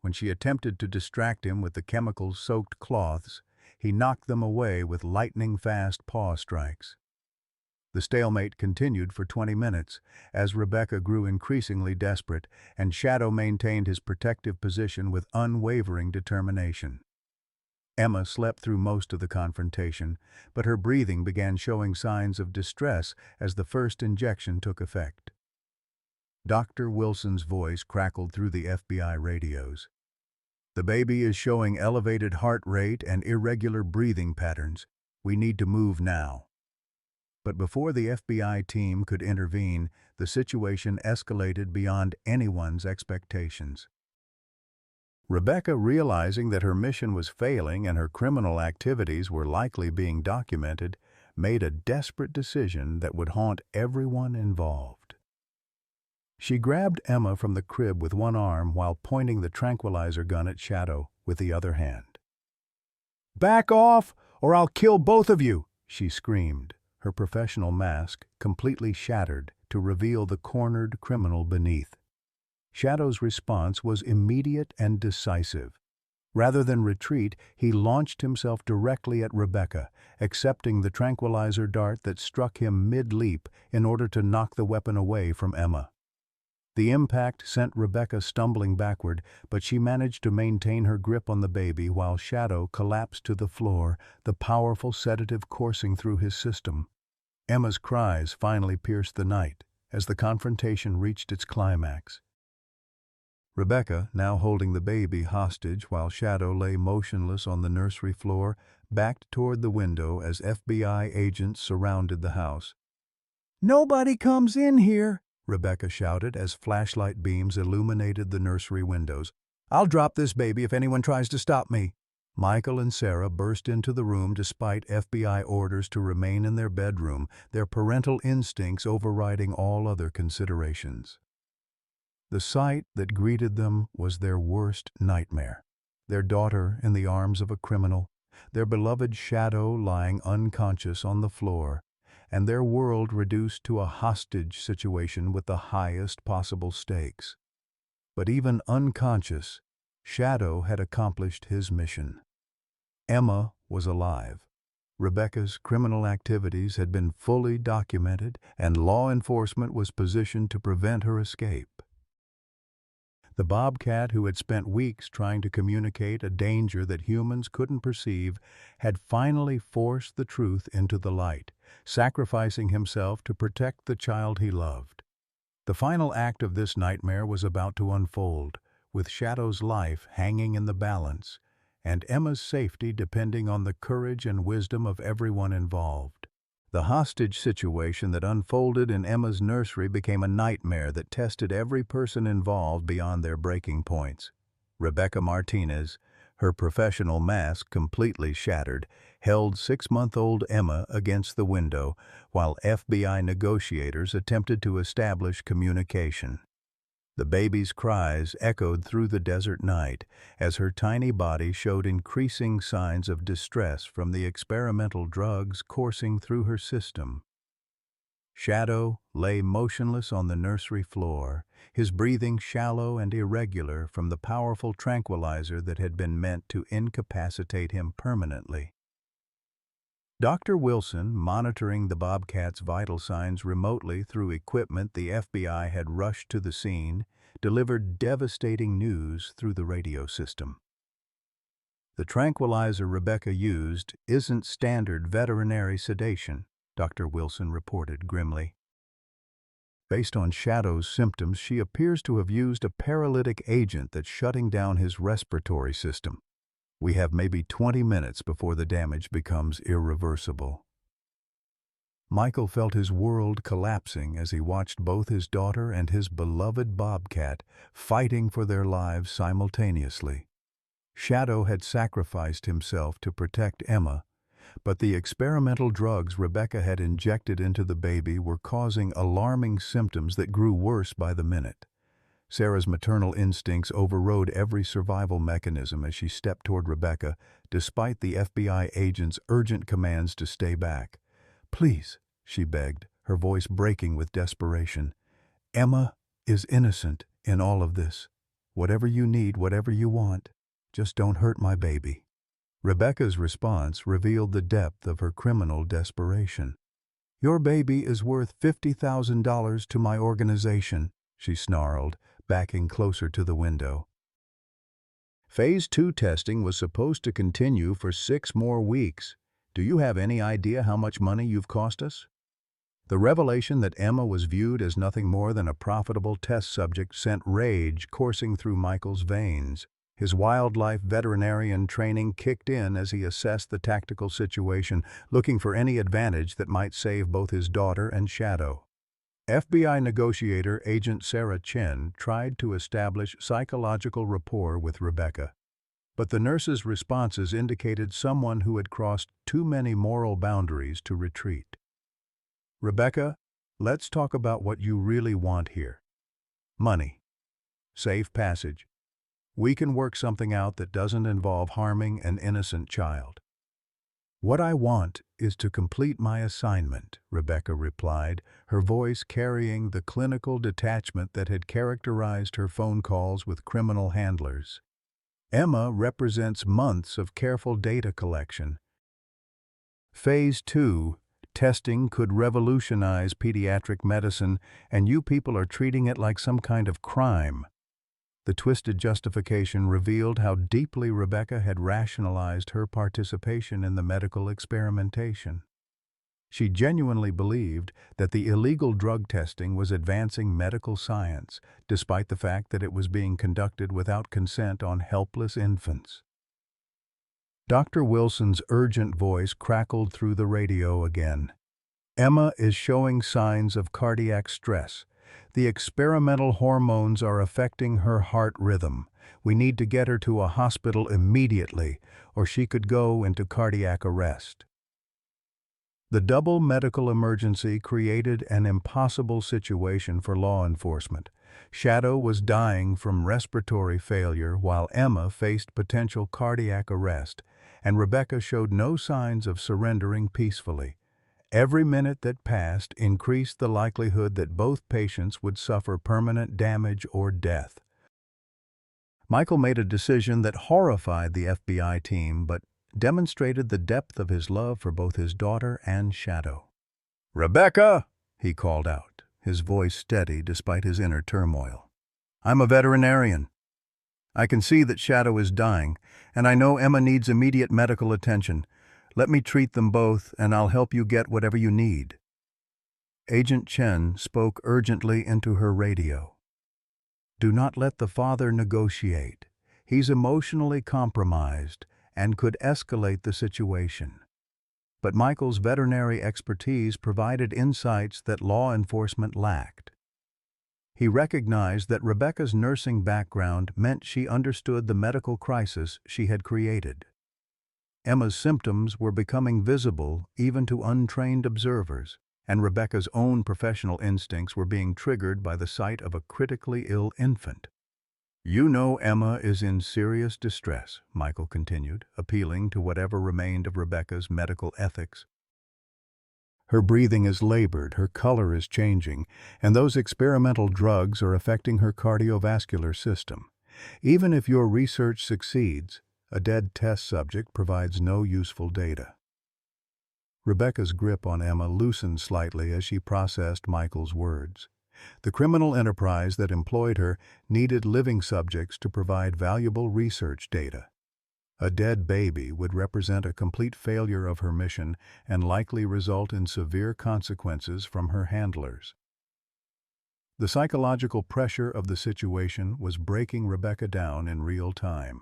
When she attempted to distract him with the chemical-soaked cloths, he knocked them away with lightning-fast paw strikes. The stalemate continued for 20 minutes as Rebecca grew increasingly desperate, and Shadow maintained his protective position with unwavering determination. Emma slept through most of the confrontation, but her breathing began showing signs of distress as the first injection took effect. Dr. Wilson's voice crackled through the FBI radios. "The baby is showing elevated heart rate and irregular breathing patterns. We need to move now." But before the FBI team could intervene, the situation escalated beyond anyone's expectations. Rebecca, realizing that her mission was failing and her criminal activities were likely being documented, made a desperate decision that would haunt everyone involved. She grabbed Emma from the crib with one arm while pointing the tranquilizer gun at Shadow with the other hand. "Back off, or I'll kill both of you!" she screamed, her professional mask completely shattered to reveal the cornered criminal beneath. Shadow's response was immediate and decisive. Rather than retreat, he launched himself directly at Rebecca, accepting the tranquilizer dart that struck him mid-leap in order to knock the weapon away from Emma. The impact sent Rebecca stumbling backward, but she managed to maintain her grip on the baby while Shadow collapsed to the floor, the powerful sedative coursing through his system. Emma's cries finally pierced the night as the confrontation reached its climax. Rebecca, now holding the baby hostage while Shadow lay motionless on the nursery floor, backed toward the window as FBI agents surrounded the house. "Nobody comes in here!" Rebecca shouted as flashlight beams illuminated the nursery windows. "I'll drop this baby if anyone tries to stop me." Michael and Sarah burst into the room despite FBI orders to remain in their bedroom, their parental instincts overriding all other considerations. The sight that greeted them was their worst nightmare. Their daughter in the arms of a criminal, their beloved Shadow lying unconscious on the floor, and their world reduced to a hostage situation with the highest possible stakes. But even unconscious, Shadow had accomplished his mission. Emma was alive. Rebecca's criminal activities had been fully documented, and law enforcement was positioned to prevent her escape. The Bobcat, who had spent weeks trying to communicate a danger that humans couldn't perceive, had finally forced the truth into the light, sacrificing himself to protect the child he loved. The final act of this nightmare was about to unfold, with Shadow's life hanging in the balance, and Emma's safety depending on the courage and wisdom of everyone involved. The hostage situation that unfolded in Emma's nursery became a nightmare that tested every person involved beyond their breaking points. Rebecca Martinez, her professional mask completely shattered, held 6-month-old Emma against the window while FBI negotiators attempted to establish communication. The baby's cries echoed through the desert night as her tiny body showed increasing signs of distress from the experimental drugs coursing through her system. Shadow lay motionless on the nursery floor, his breathing shallow and irregular from the powerful tranquilizer that had been meant to incapacitate him permanently. Dr. Wilson, monitoring the Bobcat's vital signs remotely through equipment the FBI had rushed to the scene, delivered devastating news through the radio system. "The tranquilizer Rebecca used isn't standard veterinary sedation," Dr. Wilson reported grimly. "Based on Shadow's symptoms, she appears to have used a paralytic agent that's shutting down his respiratory system. We have maybe 20 minutes before the damage becomes irreversible." Michael felt his world collapsing as he watched both his daughter and his beloved Bobcat fighting for their lives simultaneously. Shadow had sacrificed himself to protect Emma, but the experimental drugs Rebecca had injected into the baby were causing alarming symptoms that grew worse by the minute. Sarah's maternal instincts overrode every survival mechanism as she stepped toward Rebecca, despite the FBI agent's urgent commands to stay back. "Please," she begged, her voice breaking with desperation. "Emma is innocent in all of this. Whatever you need, whatever you want, just don't hurt my baby." Rebecca's response revealed the depth of her criminal desperation. "Your baby is worth $50,000 to my organization," she snarled, backing closer to the window. Phase 2 testing was supposed to continue for 6 more weeks. Do you have any idea how much money you've cost us? The revelation that Emma was viewed as nothing more than a profitable test subject sent rage coursing through Michael's veins. His wildlife veterinarian training kicked in as he assessed the tactical situation, looking for any advantage that might save both his daughter and Shadow. FBI negotiator Agent Sarah Chen tried to establish psychological rapport with Rebecca, but the nurse's responses indicated someone who had crossed too many moral boundaries to retreat. "Rebecca, let's talk about what you really want here. Money. Safe passage. We can work something out that doesn't involve harming an innocent child." "What I want is to complete my assignment," Rebecca replied, her voice carrying the clinical detachment that had characterized her phone calls with criminal handlers. "Emma represents months of careful data collection. Phase 2, testing could revolutionize pediatric medicine, and you people are treating it like some kind of crime. The twisted justification revealed how deeply Rebecca had rationalized her participation in the medical experimentation. She genuinely believed that the illegal drug testing was advancing medical science, despite the fact that it was being conducted without consent on helpless infants. Dr. Wilson's urgent voice crackled through the radio again. Emma is showing signs of cardiac stress. The experimental hormones are affecting her heart rhythm. We need to get her to a hospital immediately, or she could go into cardiac arrest. The double medical emergency created an impossible situation for law enforcement. Shadow was dying from respiratory failure while Emma faced potential cardiac arrest, and Rebecca showed no signs of surrendering peacefully. Every minute that passed increased the likelihood that both patients would suffer permanent damage or death. Michael made a decision that horrified the FBI team, but demonstrated the depth of his love for both his daughter and Shadow. "Rebecca!" he called out, his voice steady despite his inner turmoil. "I'm a veterinarian. I can see that Shadow is dying, and I know Emma needs immediate medical attention. Let me treat them both, and I'll help you get whatever you need." Agent Chen spoke urgently into her radio. "Do not let the father negotiate. He's emotionally compromised and could escalate the situation." But Michael's veterinary expertise provided insights that law enforcement lacked. He recognized that Rebecca's nursing background meant she understood the medical crisis she had created. Emma's symptoms were becoming visible even to untrained observers, and Rebecca's own professional instincts were being triggered by the sight of a critically ill infant. "You know Emma is in serious distress," Michael continued, appealing to whatever remained of Rebecca's medical ethics. "Her breathing is labored, her color is changing, and those experimental drugs are affecting her cardiovascular system. Even if your research succeeds, a dead test subject provides no useful data." Rebecca's grip on Emma loosened slightly as she processed Michael's words. The criminal enterprise that employed her needed living subjects to provide valuable research data. A dead baby would represent a complete failure of her mission and likely result in severe consequences from her handlers. The psychological pressure of the situation was breaking Rebecca down in real time.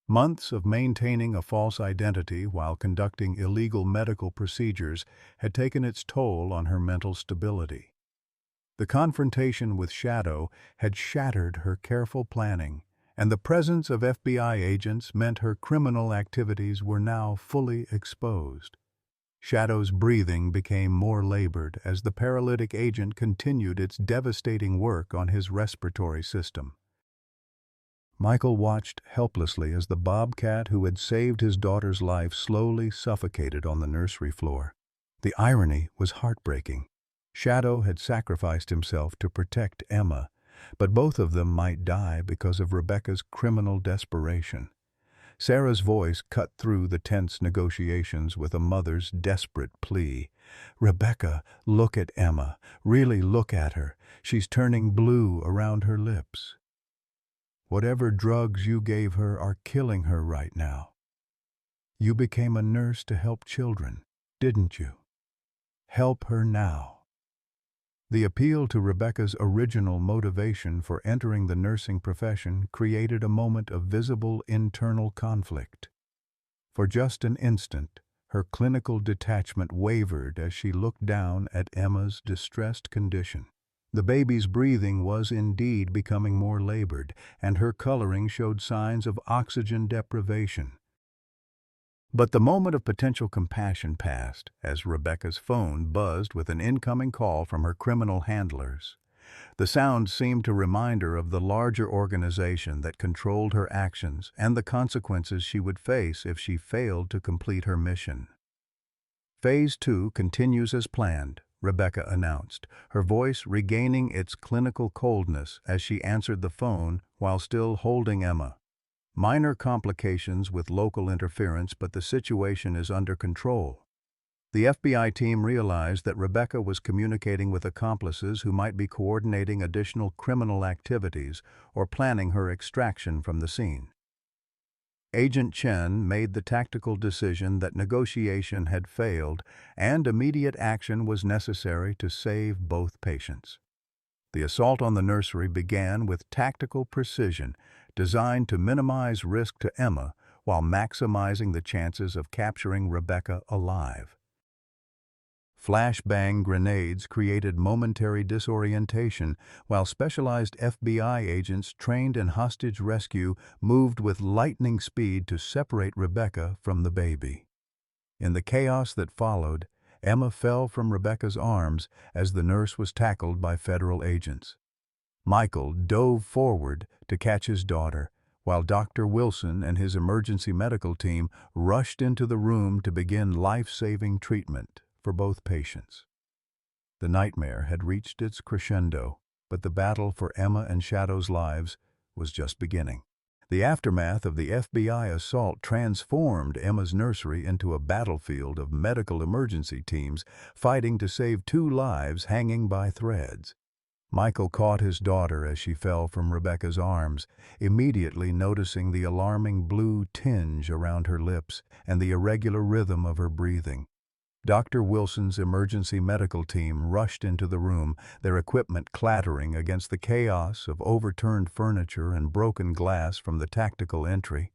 Months of maintaining a false identity while conducting illegal medical procedures had taken its toll on her mental stability. The confrontation with Shadow had shattered her careful planning, and the presence of FBI agents meant her criminal activities were now fully exposed. Shadow's breathing became more labored as the paralytic agent continued its devastating work on his respiratory system. Michael watched helplessly as the Bobcat who had saved his daughter's life slowly suffocated on the nursery floor. The irony was heartbreaking. Shadow had sacrificed himself to protect Emma, but both of them might die because of Rebecca's criminal desperation. Sarah's voice cut through the tense negotiations with a mother's desperate plea. "Rebecca, look at Emma. Really look at her. She's turning blue around her lips. Whatever drugs you gave her are killing her right now. You became a nurse to help children, didn't you? Help her now." The appeal to Rebecca's original motivation for entering the nursing profession created a moment of visible internal conflict. For just an instant, her clinical detachment wavered as she looked down at Emma's distressed condition. The baby's breathing was indeed becoming more labored, and her coloring showed signs of oxygen deprivation. But the moment of potential compassion passed as Rebecca's phone buzzed with an incoming call from her criminal handlers. The sound seemed to remind her of the larger organization that controlled her actions and the consequences she would face if she failed to complete her mission. "Phase 2 continues as planned," Rebecca announced, her voice regaining its clinical coldness as she answered the phone while still holding Emma. "Minor complications with local interference, but the situation is under control." The FBI team realized that Rebecca was communicating with accomplices who might be coordinating additional criminal activities or planning her extraction from the scene. Agent Chen made the tactical decision that negotiation had failed and immediate action was necessary to save both patients. The assault on the nursery began with tactical precision, designed to minimize risk to Emma while maximizing the chances of capturing Rebecca alive. Flashbang grenades created momentary disorientation, while specialized FBI agents trained in hostage rescue moved with lightning speed to separate Rebecca from the baby. In the chaos that followed, Emma fell from Rebecca's arms as the nurse was tackled by federal agents. Michael dove forward to catch his daughter, while Dr. Wilson and his emergency medical team rushed into the room to begin life-saving treatment for both patients. The nightmare had reached its crescendo, but the battle for Emma and Shadow's lives was just beginning. The aftermath of the FBI assault transformed Emma's nursery into a battlefield of medical emergency teams fighting to save two lives hanging by threads. Michael caught his daughter as she fell from Rebecca's arms, immediately noticing the alarming blue tinge around her lips and the irregular rhythm of her breathing. Dr. Wilson's emergency medical team rushed into the room, their equipment clattering against the chaos of overturned furniture and broken glass from the tactical entry.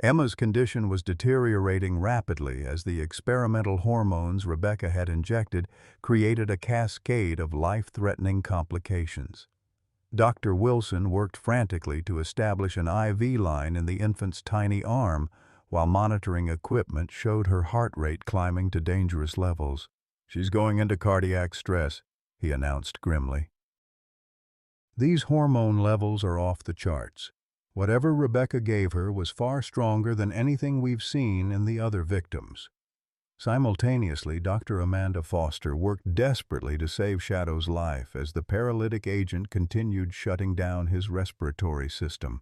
Emma's condition was deteriorating rapidly as the experimental hormones Rebecca had injected created a cascade of life-threatening complications. Dr. Wilson worked frantically to establish an IV line in the infant's tiny arm, while monitoring equipment showed her heart rate climbing to dangerous levels. "She's going into cardiac stress," he announced grimly. "These hormone levels are off the charts. Whatever Rebecca gave her was far stronger than anything we've seen in the other victims." Simultaneously, Dr. Amanda Foster worked desperately to save Shadow's life as the paralytic agent continued shutting down his respiratory system.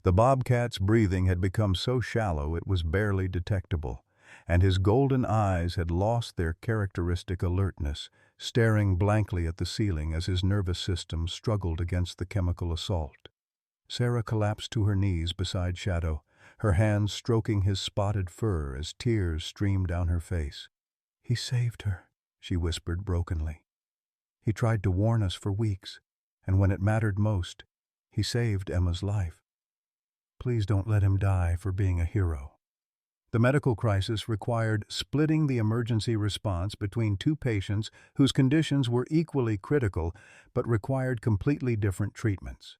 The Bobcat's breathing had become so shallow it was barely detectable, and his golden eyes had lost their characteristic alertness, staring blankly at the ceiling as his nervous system struggled against the chemical assault. Sarah collapsed to her knees beside Shadow, her hands stroking his spotted fur as tears streamed down her face. "He saved her," she whispered brokenly. "He tried to warn us for weeks, and when it mattered most, he saved Emma's life. Please don't let him die for being a hero." The medical crisis required splitting the emergency response between two patients whose conditions were equally critical but required completely different treatments.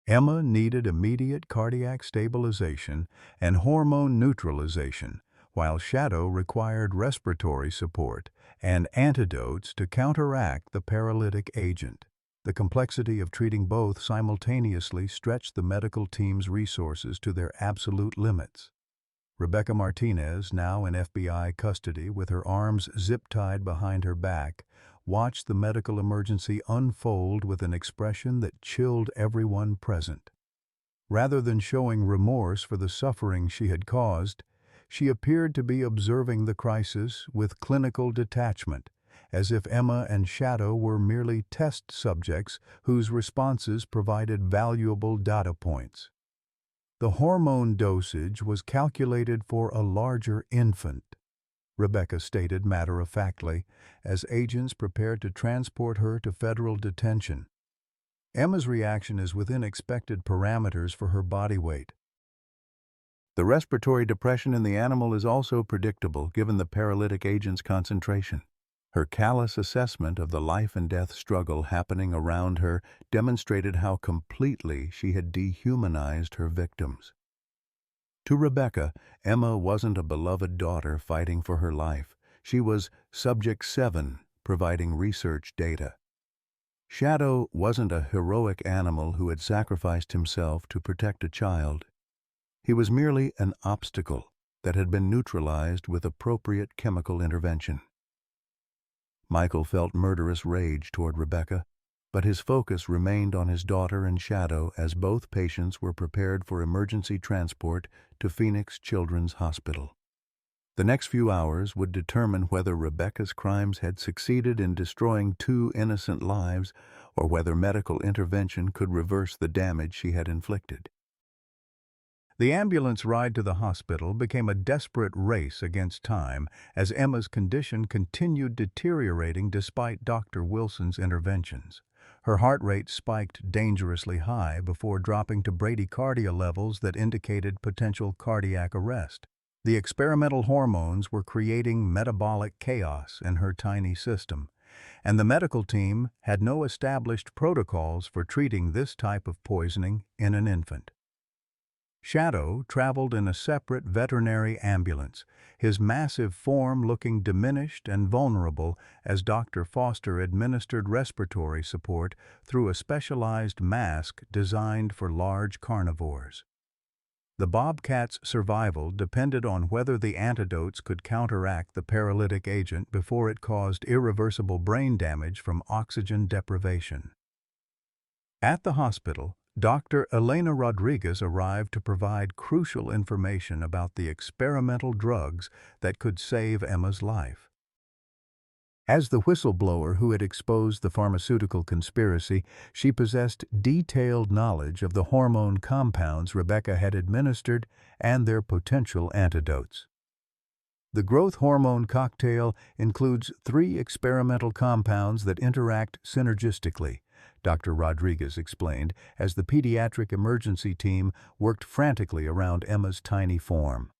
Emma needed immediate cardiac stabilization and hormone neutralization, while Shadow required respiratory support and antidotes to counteract the paralytic agent. The complexity of treating both simultaneously stretched the medical team's resources to their absolute limits. Rebecca Martinez, now in FBI custody with her arms zip-tied behind her back, watched the medical emergency unfold with an expression that chilled everyone present. Rather than showing remorse for the suffering she had caused, she appeared to be observing the crisis with clinical detachment, as if Emma and Shadow were merely test subjects whose responses provided valuable data points. The hormone dosage was calculated for a larger infant, Rebecca stated matter-of-factly, as agents prepared to transport her to federal detention. Emma's reaction is within expected parameters for her body weight. The respiratory depression in the animal is also predictable given the paralytic agent's concentration. Her callous assessment of the life-and-death struggle happening around her demonstrated how completely she had dehumanized her victims. To Rebecca, Emma wasn't a beloved daughter fighting for her life. She was Subject 7, providing research data. Shadow wasn't a heroic animal who had sacrificed himself to protect a child. He was merely an obstacle that had been neutralized with appropriate chemical intervention. Michael felt murderous rage toward Rebecca, but his focus remained on his daughter and Shadow as both patients were prepared for emergency transport to Phoenix Children's Hospital. The next few hours would determine whether Rebecca's crimes had succeeded in destroying two innocent lives or whether medical intervention could reverse the damage she had inflicted. The ambulance ride to the hospital became a desperate race against time as Emma's condition continued deteriorating despite Dr. Wilson's interventions. Her heart rate spiked dangerously high before dropping to bradycardia levels that indicated potential cardiac arrest. The experimental hormones were creating metabolic chaos in her tiny system, and the medical team had no established protocols for treating this type of poisoning in an infant. Shadow traveled in a separate veterinary ambulance, his massive form looking diminished and vulnerable as Dr. Foster administered respiratory support through a specialized mask designed for large carnivores. The Bobcat's survival depended on whether the antidotes could counteract the paralytic agent before it caused irreversible brain damage from oxygen deprivation. At the hospital, Dr. Elena Rodriguez arrived to provide crucial information about the experimental drugs that could save Emma's life. As the whistleblower who had exposed the pharmaceutical conspiracy, she possessed detailed knowledge of the hormone compounds Rebecca had administered and their potential antidotes. The growth hormone cocktail includes 3 experimental compounds that interact synergistically, Dr. Rodriguez explained as the pediatric emergency team worked frantically around Emma's tiny form.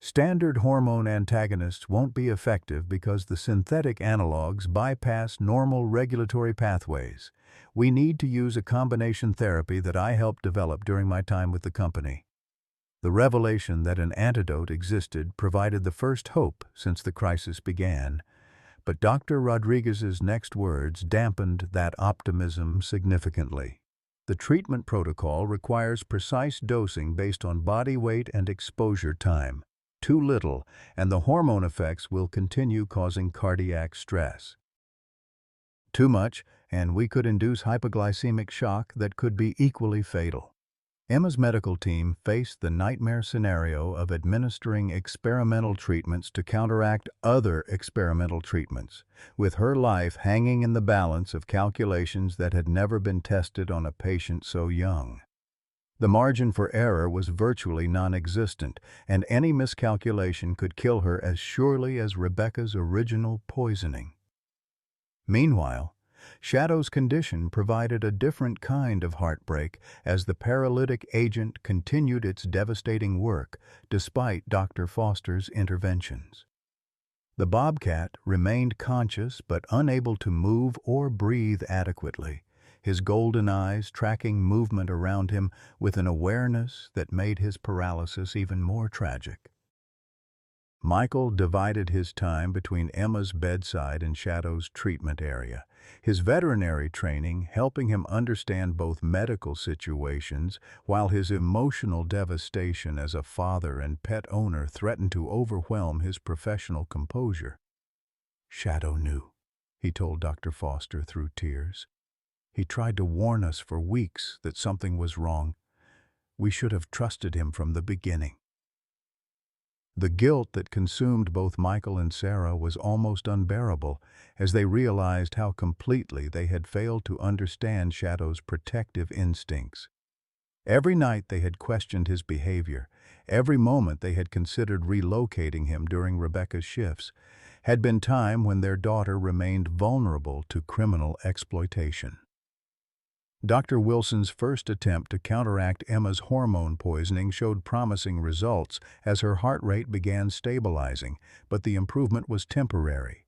Standard hormone antagonists won't be effective because the synthetic analogs bypass normal regulatory pathways. We need to use a combination therapy that I helped develop during my time with the company. The revelation that an antidote existed provided the first hope since the crisis began, but Dr. Rodriguez's next words dampened that optimism significantly. The treatment protocol requires precise dosing based on body weight and exposure time. Too little, and the hormone effects will continue causing cardiac stress. Too much, and we could induce hypoglycemic shock that could be equally fatal. Emma's medical team faced the nightmare scenario of administering experimental treatments to counteract other experimental treatments, with her life hanging in the balance of calculations that had never been tested on a patient so young. The margin for error was virtually non-existent, and any miscalculation could kill her as surely as Rebecca's original poisoning. Meanwhile, Shadow's condition provided a different kind of heartbreak as the paralytic agent continued its devastating work despite Dr. Foster's interventions. The Bobcat remained conscious but unable to move or breathe adequately, his golden eyes tracking movement around him with an awareness that made his paralysis even more tragic. Michael divided his time between Emma's bedside and Shadow's treatment area, his veterinary training helping him understand both medical situations while his emotional devastation as a father and pet owner threatened to overwhelm his professional composure. "Shadow knew," he told Dr. Foster through tears. "He tried to warn us for weeks that something was wrong. We should have trusted him from the beginning." The guilt that consumed both Michael and Sarah was almost unbearable as they realized how completely they had failed to understand Shadow's protective instincts. Every night they had questioned his behavior, every moment they had considered relocating him during Rebecca's shifts, had been time when their daughter remained vulnerable to criminal exploitation. Dr. Wilson's first attempt to counteract Emma's hormone poisoning showed promising results as her heart rate began stabilizing, but the improvement was temporary.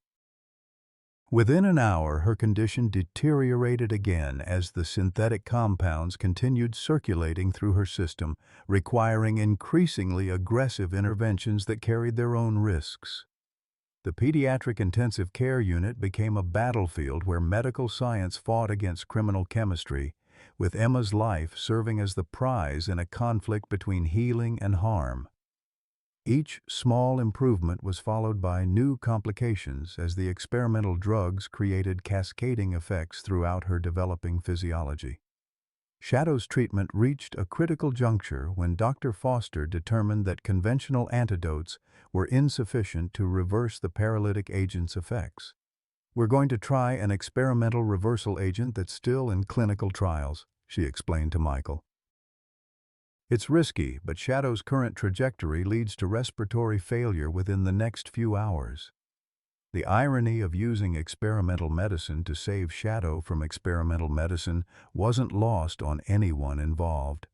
Within an hour, her condition deteriorated again as the synthetic compounds continued circulating through her system, requiring increasingly aggressive interventions that carried their own risks. The pediatric intensive care unit became a battlefield where medical science fought against criminal chemistry, with Emma's life serving as the prize in a conflict between healing and harm. Each small improvement was followed by new complications as the experimental drugs created cascading effects throughout her developing physiology. Shadow's treatment reached a critical juncture when Dr. Foster determined that conventional antidotes were insufficient to reverse the paralytic agent's effects. "We're going to try an experimental reversal agent that's still in clinical trials," she explained to Michael. "It's risky, but Shadow's current trajectory leads to respiratory failure within the next few hours." The irony of using experimental medicine to save Shadow from experimental medicine wasn't lost on anyone involved.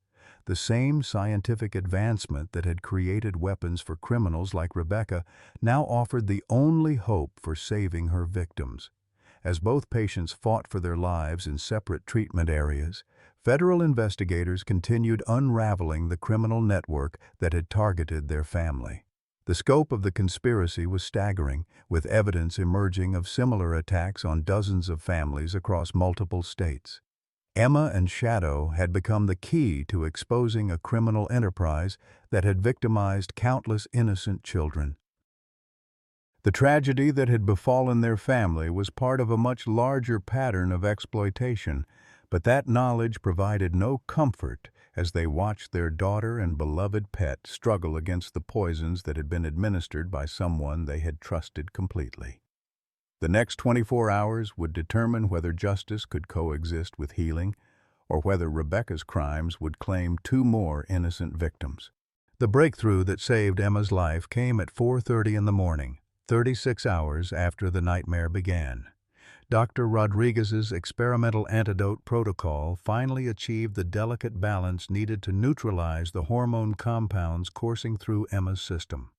The same scientific advancement that had created weapons for criminals like Rebecca now offered the only hope for saving her victims. As both patients fought for their lives in separate treatment areas, federal investigators continued unraveling the criminal network that had targeted their family. The scope of the conspiracy was staggering, with evidence emerging of similar attacks on dozens of families across multiple states. Emma and Shadow had become the key to exposing a criminal enterprise that had victimized countless innocent children. The tragedy that had befallen their family was part of a much larger pattern of exploitation, but that knowledge provided no comfort as they watched their daughter and beloved pet struggle against the poisons that had been administered by someone they had trusted completely. The next 24 hours would determine whether justice could coexist with healing, or whether Rebecca's crimes would claim two more innocent victims. The breakthrough that saved Emma's life came at 4:30 in the morning, 36 hours after the nightmare began. Dr. Rodriguez's experimental antidote protocol finally achieved the delicate balance needed to neutralize the hormone compounds coursing through Emma's system.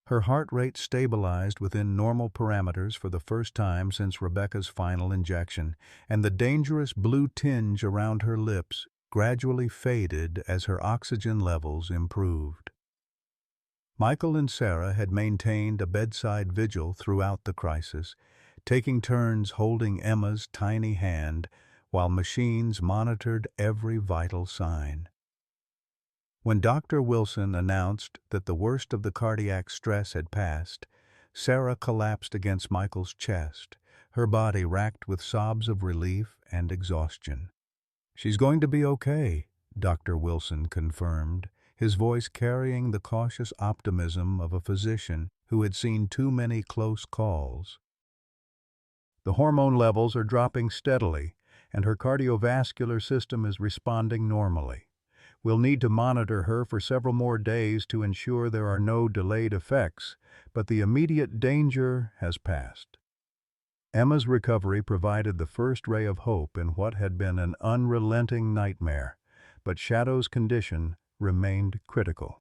Her heart rate stabilized within normal parameters for the first time since Rebecca's final injection, and the dangerous blue tinge around her lips gradually faded as her oxygen levels improved. Michael and Sarah had maintained a bedside vigil throughout the crisis, taking turns holding Emma's tiny hand while machines monitored every vital sign. When Dr. Wilson announced that the worst of the cardiac stress had passed, Sarah collapsed against Michael's chest, her body racked with sobs of relief and exhaustion. "She's going to be okay," Dr. Wilson confirmed, his voice carrying the cautious optimism of a physician who had seen too many close calls. "The hormone levels are dropping steadily, and her cardiovascular system is responding normally. We'll need to monitor her for several more days to ensure there are no delayed effects, but the immediate danger has passed." Emma's recovery provided the first ray of hope in what had been an unrelenting nightmare, but Shadow's condition remained critical.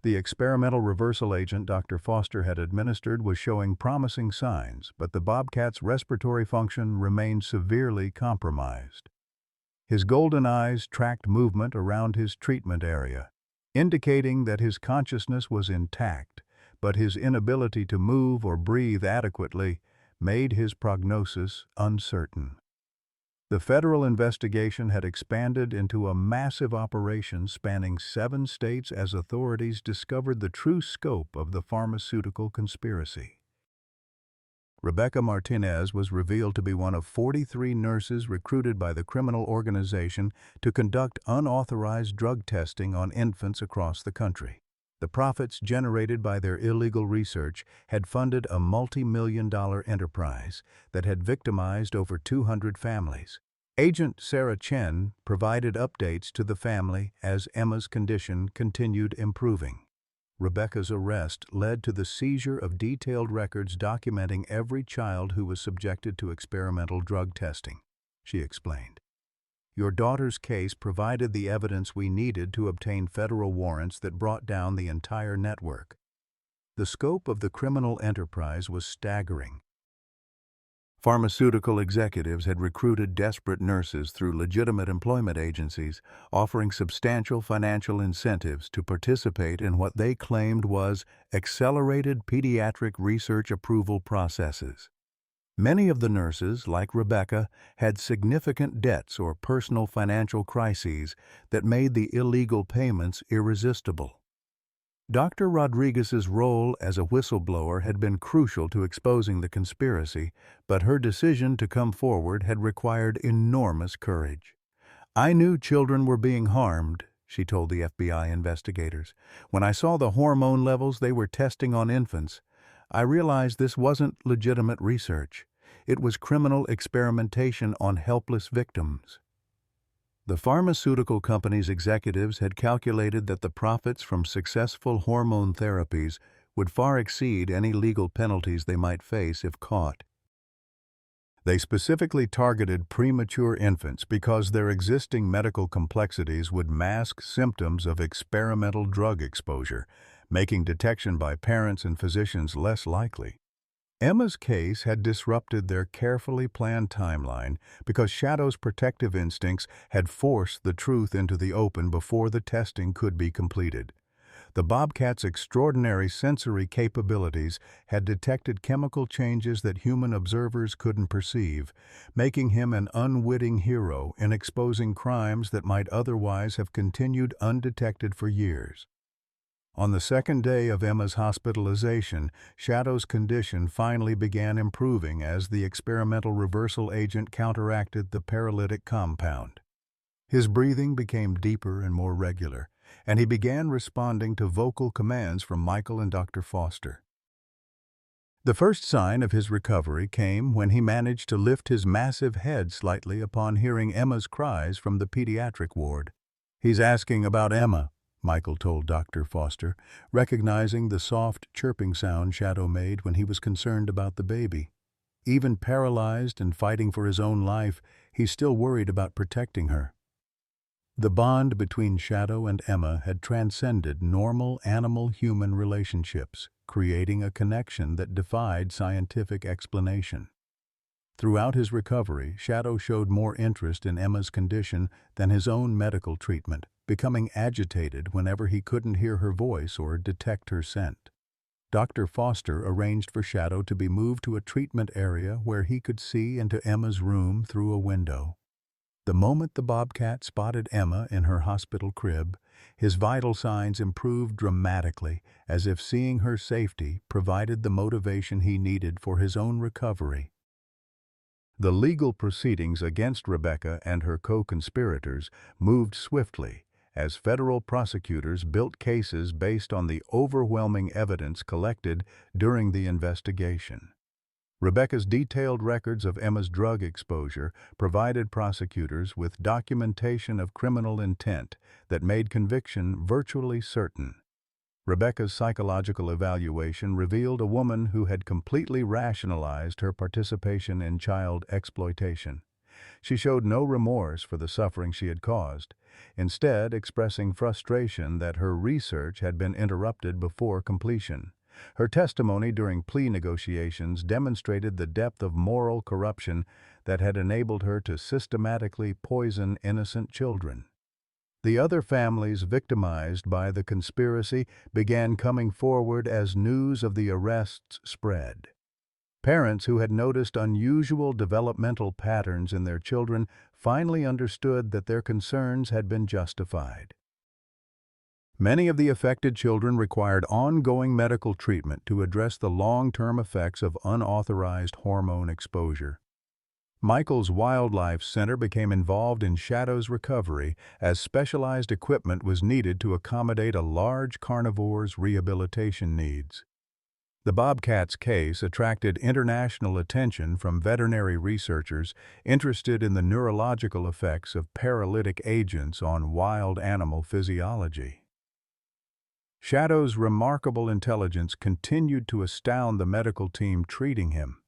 The experimental reversal agent Dr. Foster had administered was showing promising signs, but the Bobcat's respiratory function remained severely compromised. His golden eyes tracked movement around his treatment area, indicating that his consciousness was intact, but his inability to move or breathe adequately made his prognosis uncertain. The federal investigation had expanded into a massive operation spanning 7 states as authorities discovered the true scope of the pharmaceutical conspiracy. Rebecca Martinez was revealed to be one of 43 nurses recruited by the criminal organization to conduct unauthorized drug testing on infants across the country. The profits generated by their illegal research had funded a multi-million-dollar enterprise that had victimized over 200 families. Agent Sarah Chen provided updates to the family as Emma's condition continued improving. Rebecca's arrest led to the seizure of detailed records documenting every child who was subjected to experimental drug testing, she explained. "Your daughter's case provided the evidence we needed to obtain federal warrants that brought down the entire network." The scope of the criminal enterprise was staggering. Pharmaceutical executives had recruited desperate nurses through legitimate employment agencies, offering substantial financial incentives to participate in what they claimed was accelerated pediatric research approval processes. Many of the nurses, like Rebecca, had significant debts or personal financial crises that made the illegal payments irresistible. Dr. Rodriguez's role as a whistleblower had been crucial to exposing the conspiracy, but her decision to come forward had required enormous courage. "I knew children were being harmed," she told the FBI investigators. "When I saw the hormone levels they were testing on infants, I realized this wasn't legitimate research. It was criminal experimentation on helpless victims." The pharmaceutical company's executives had calculated that the profits from successful hormone therapies would far exceed any legal penalties they might face if caught. They specifically targeted premature infants because their existing medical complexities would mask symptoms of experimental drug exposure, making detection by parents and physicians less likely. Emma's case had disrupted their carefully planned timeline because Shadow's protective instincts had forced the truth into the open before the testing could be completed. The Bobcat's extraordinary sensory capabilities had detected chemical changes that human observers couldn't perceive, making him an unwitting hero in exposing crimes that might otherwise have continued undetected for years. On the second day of Emma's hospitalization, Shadow's condition finally began improving as the experimental reversal agent counteracted the paralytic compound. His breathing became deeper and more regular, and he began responding to vocal commands from Michael and Dr. Foster. The first sign of his recovery came when he managed to lift his massive head slightly upon hearing Emma's cries from the pediatric ward. "He's asking about Emma," Michael told Dr. Foster, recognizing the soft chirping sound Shadow made when he was concerned about the baby. Even paralyzed and fighting for his own life, he still worried about protecting her. The bond between Shadow and Emma had transcended normal animal-human relationships, creating a connection that defied scientific explanation. Throughout his recovery, Shadow showed more interest in Emma's condition than his own medical treatment, becoming agitated whenever he couldn't hear her voice or detect her scent. Dr. Foster arranged for Shadow to be moved to a treatment area where he could see into Emma's room through a window. The moment the Bobcat spotted Emma in her hospital crib, his vital signs improved dramatically, as if seeing her safety provided the motivation he needed for his own recovery. The legal proceedings against Rebecca and her co-conspirators moved swiftly, as federal prosecutors built cases based on the overwhelming evidence collected during the investigation. Rebecca's detailed records of Emma's drug exposure provided prosecutors with documentation of criminal intent that made conviction virtually certain. Rebecca's psychological evaluation revealed a woman who had completely rationalized her participation in child exploitation. She showed no remorse for the suffering she had caused, instead expressing frustration that her research had been interrupted before completion. Her testimony during plea negotiations demonstrated the depth of moral corruption that had enabled her to systematically poison innocent children. The other families victimized by the conspiracy began coming forward as news of the arrests spread. Parents who had noticed unusual developmental patterns in their children finally understood that their concerns had been justified. Many of the affected children required ongoing medical treatment to address the long-term effects of unauthorized hormone exposure. Michael's Wildlife Center became involved in Shadow's recovery as specialized equipment was needed to accommodate a large carnivore's rehabilitation needs. The Bobcat's case attracted international attention from veterinary researchers interested in the neurological effects of paralytic agents on wild animal physiology. Shadow's remarkable intelligence continued to astound the medical team treating him.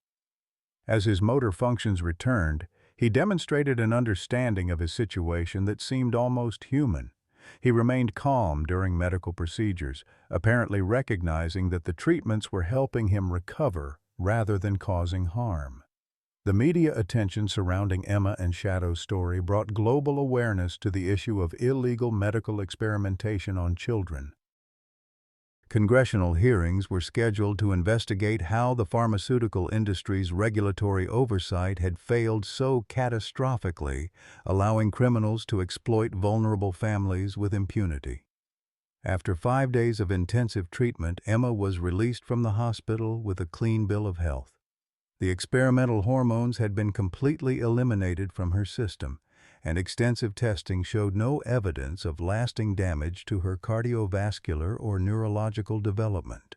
As his motor functions returned, he demonstrated an understanding of his situation that seemed almost human. He remained calm during medical procedures, apparently recognizing that the treatments were helping him recover rather than causing harm. The media attention surrounding Emma and Shadow's story brought global awareness to the issue of illegal medical experimentation on children. Congressional hearings were scheduled to investigate how the pharmaceutical industry's regulatory oversight had failed so catastrophically, allowing criminals to exploit vulnerable families with impunity. After 5 days of intensive treatment, Emma was released from the hospital with a clean bill of health. The experimental hormones had been completely eliminated from her system, and extensive testing showed no evidence of lasting damage to her cardiovascular or neurological development.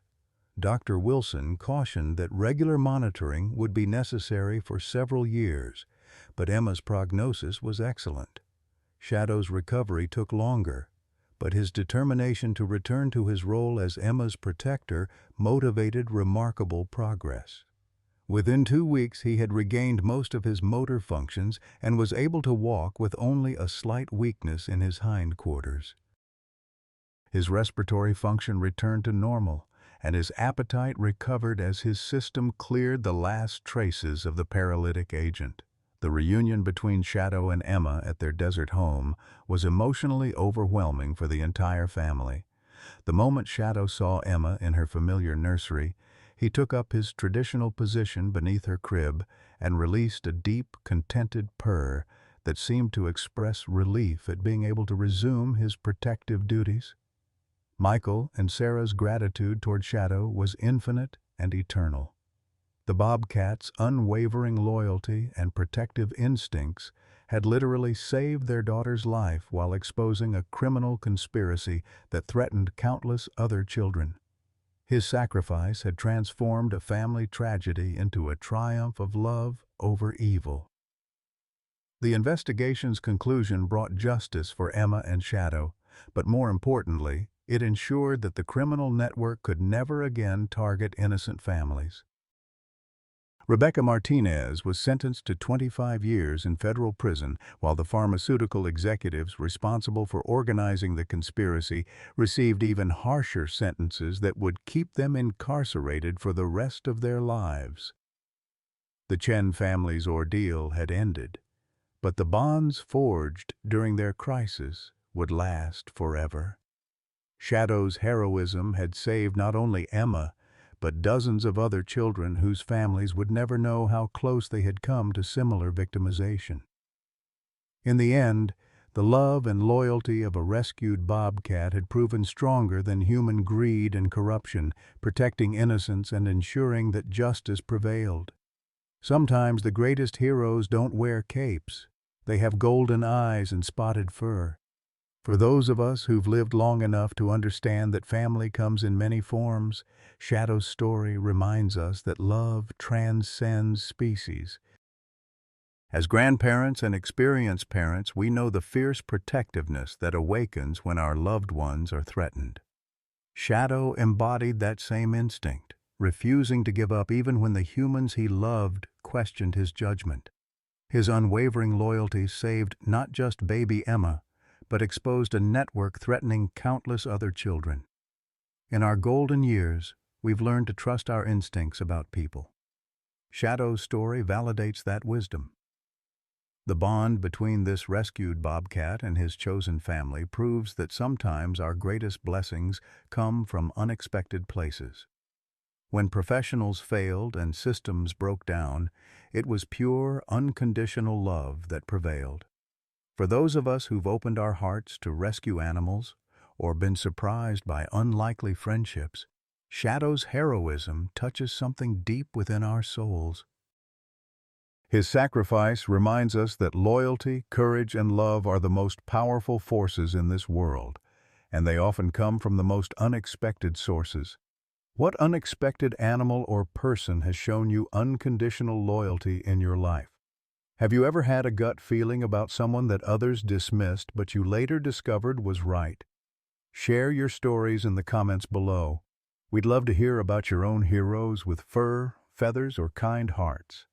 Dr. Wilson cautioned that regular monitoring would be necessary for several years, but Emma's prognosis was excellent. Shadow's recovery took longer, but his determination to return to his role as Emma's protector motivated remarkable progress. Within 2 weeks, he had regained most of his motor functions and was able to walk with only a slight weakness in his hindquarters. His respiratory function returned to normal, and his appetite recovered as his system cleared the last traces of the paralytic agent. The reunion between Shadow and Emma at their desert home was emotionally overwhelming for the entire family. The moment Shadow saw Emma in her familiar nursery, he took up his traditional position beneath her crib and released a deep, contented purr that seemed to express relief at being able to resume his protective duties. Michael and Sarah's gratitude toward Shadow was infinite and eternal. The Bobcat's unwavering loyalty and protective instincts had literally saved their daughter's life while exposing a criminal conspiracy that threatened countless other children. His sacrifice had transformed a family tragedy into a triumph of love over evil. The investigation's conclusion brought justice for Emma and Shadow, but more importantly, it ensured that the criminal network could never again target innocent families. Rebecca Martinez was sentenced to 25 years in federal prison, while the pharmaceutical executives responsible for organizing the conspiracy received even harsher sentences that would keep them incarcerated for the rest of their lives. The Chen family's ordeal had ended, but the bonds forged during their crisis would last forever. Shadow's heroism had saved not only Emma, but dozens of other children whose families would never know how close they had come to similar victimization. In the end, the love and loyalty of a rescued bobcat had proven stronger than human greed and corruption, protecting innocence and ensuring that justice prevailed. Sometimes the greatest heroes don't wear capes. They have golden eyes and spotted fur. For those of us who've lived long enough to understand that family comes in many forms, Shadow's story reminds us that love transcends species. As grandparents and experienced parents, we know the fierce protectiveness that awakens when our loved ones are threatened. Shadow embodied that same instinct, refusing to give up even when the humans he loved questioned his judgment. His unwavering loyalty saved not just baby Emma, but exposed a network threatening countless other children. In our golden years, we've learned to trust our instincts about people. Shadow's story validates that wisdom. The bond between this rescued bobcat and his chosen family proves that sometimes our greatest blessings come from unexpected places. When professionals failed and systems broke down, it was pure, unconditional love that prevailed. For those of us who've opened our hearts to rescue animals or been surprised by unlikely friendships, Shadow's heroism touches something deep within our souls. His sacrifice reminds us that loyalty, courage, and love are the most powerful forces in this world, and they often come from the most unexpected sources. What unexpected animal or person has shown you unconditional loyalty in your life? Have you ever had a gut feeling about someone that others dismissed but you later discovered was right? Share your stories in the comments below. We'd love to hear about your own heroes with fur, feathers, or kind hearts.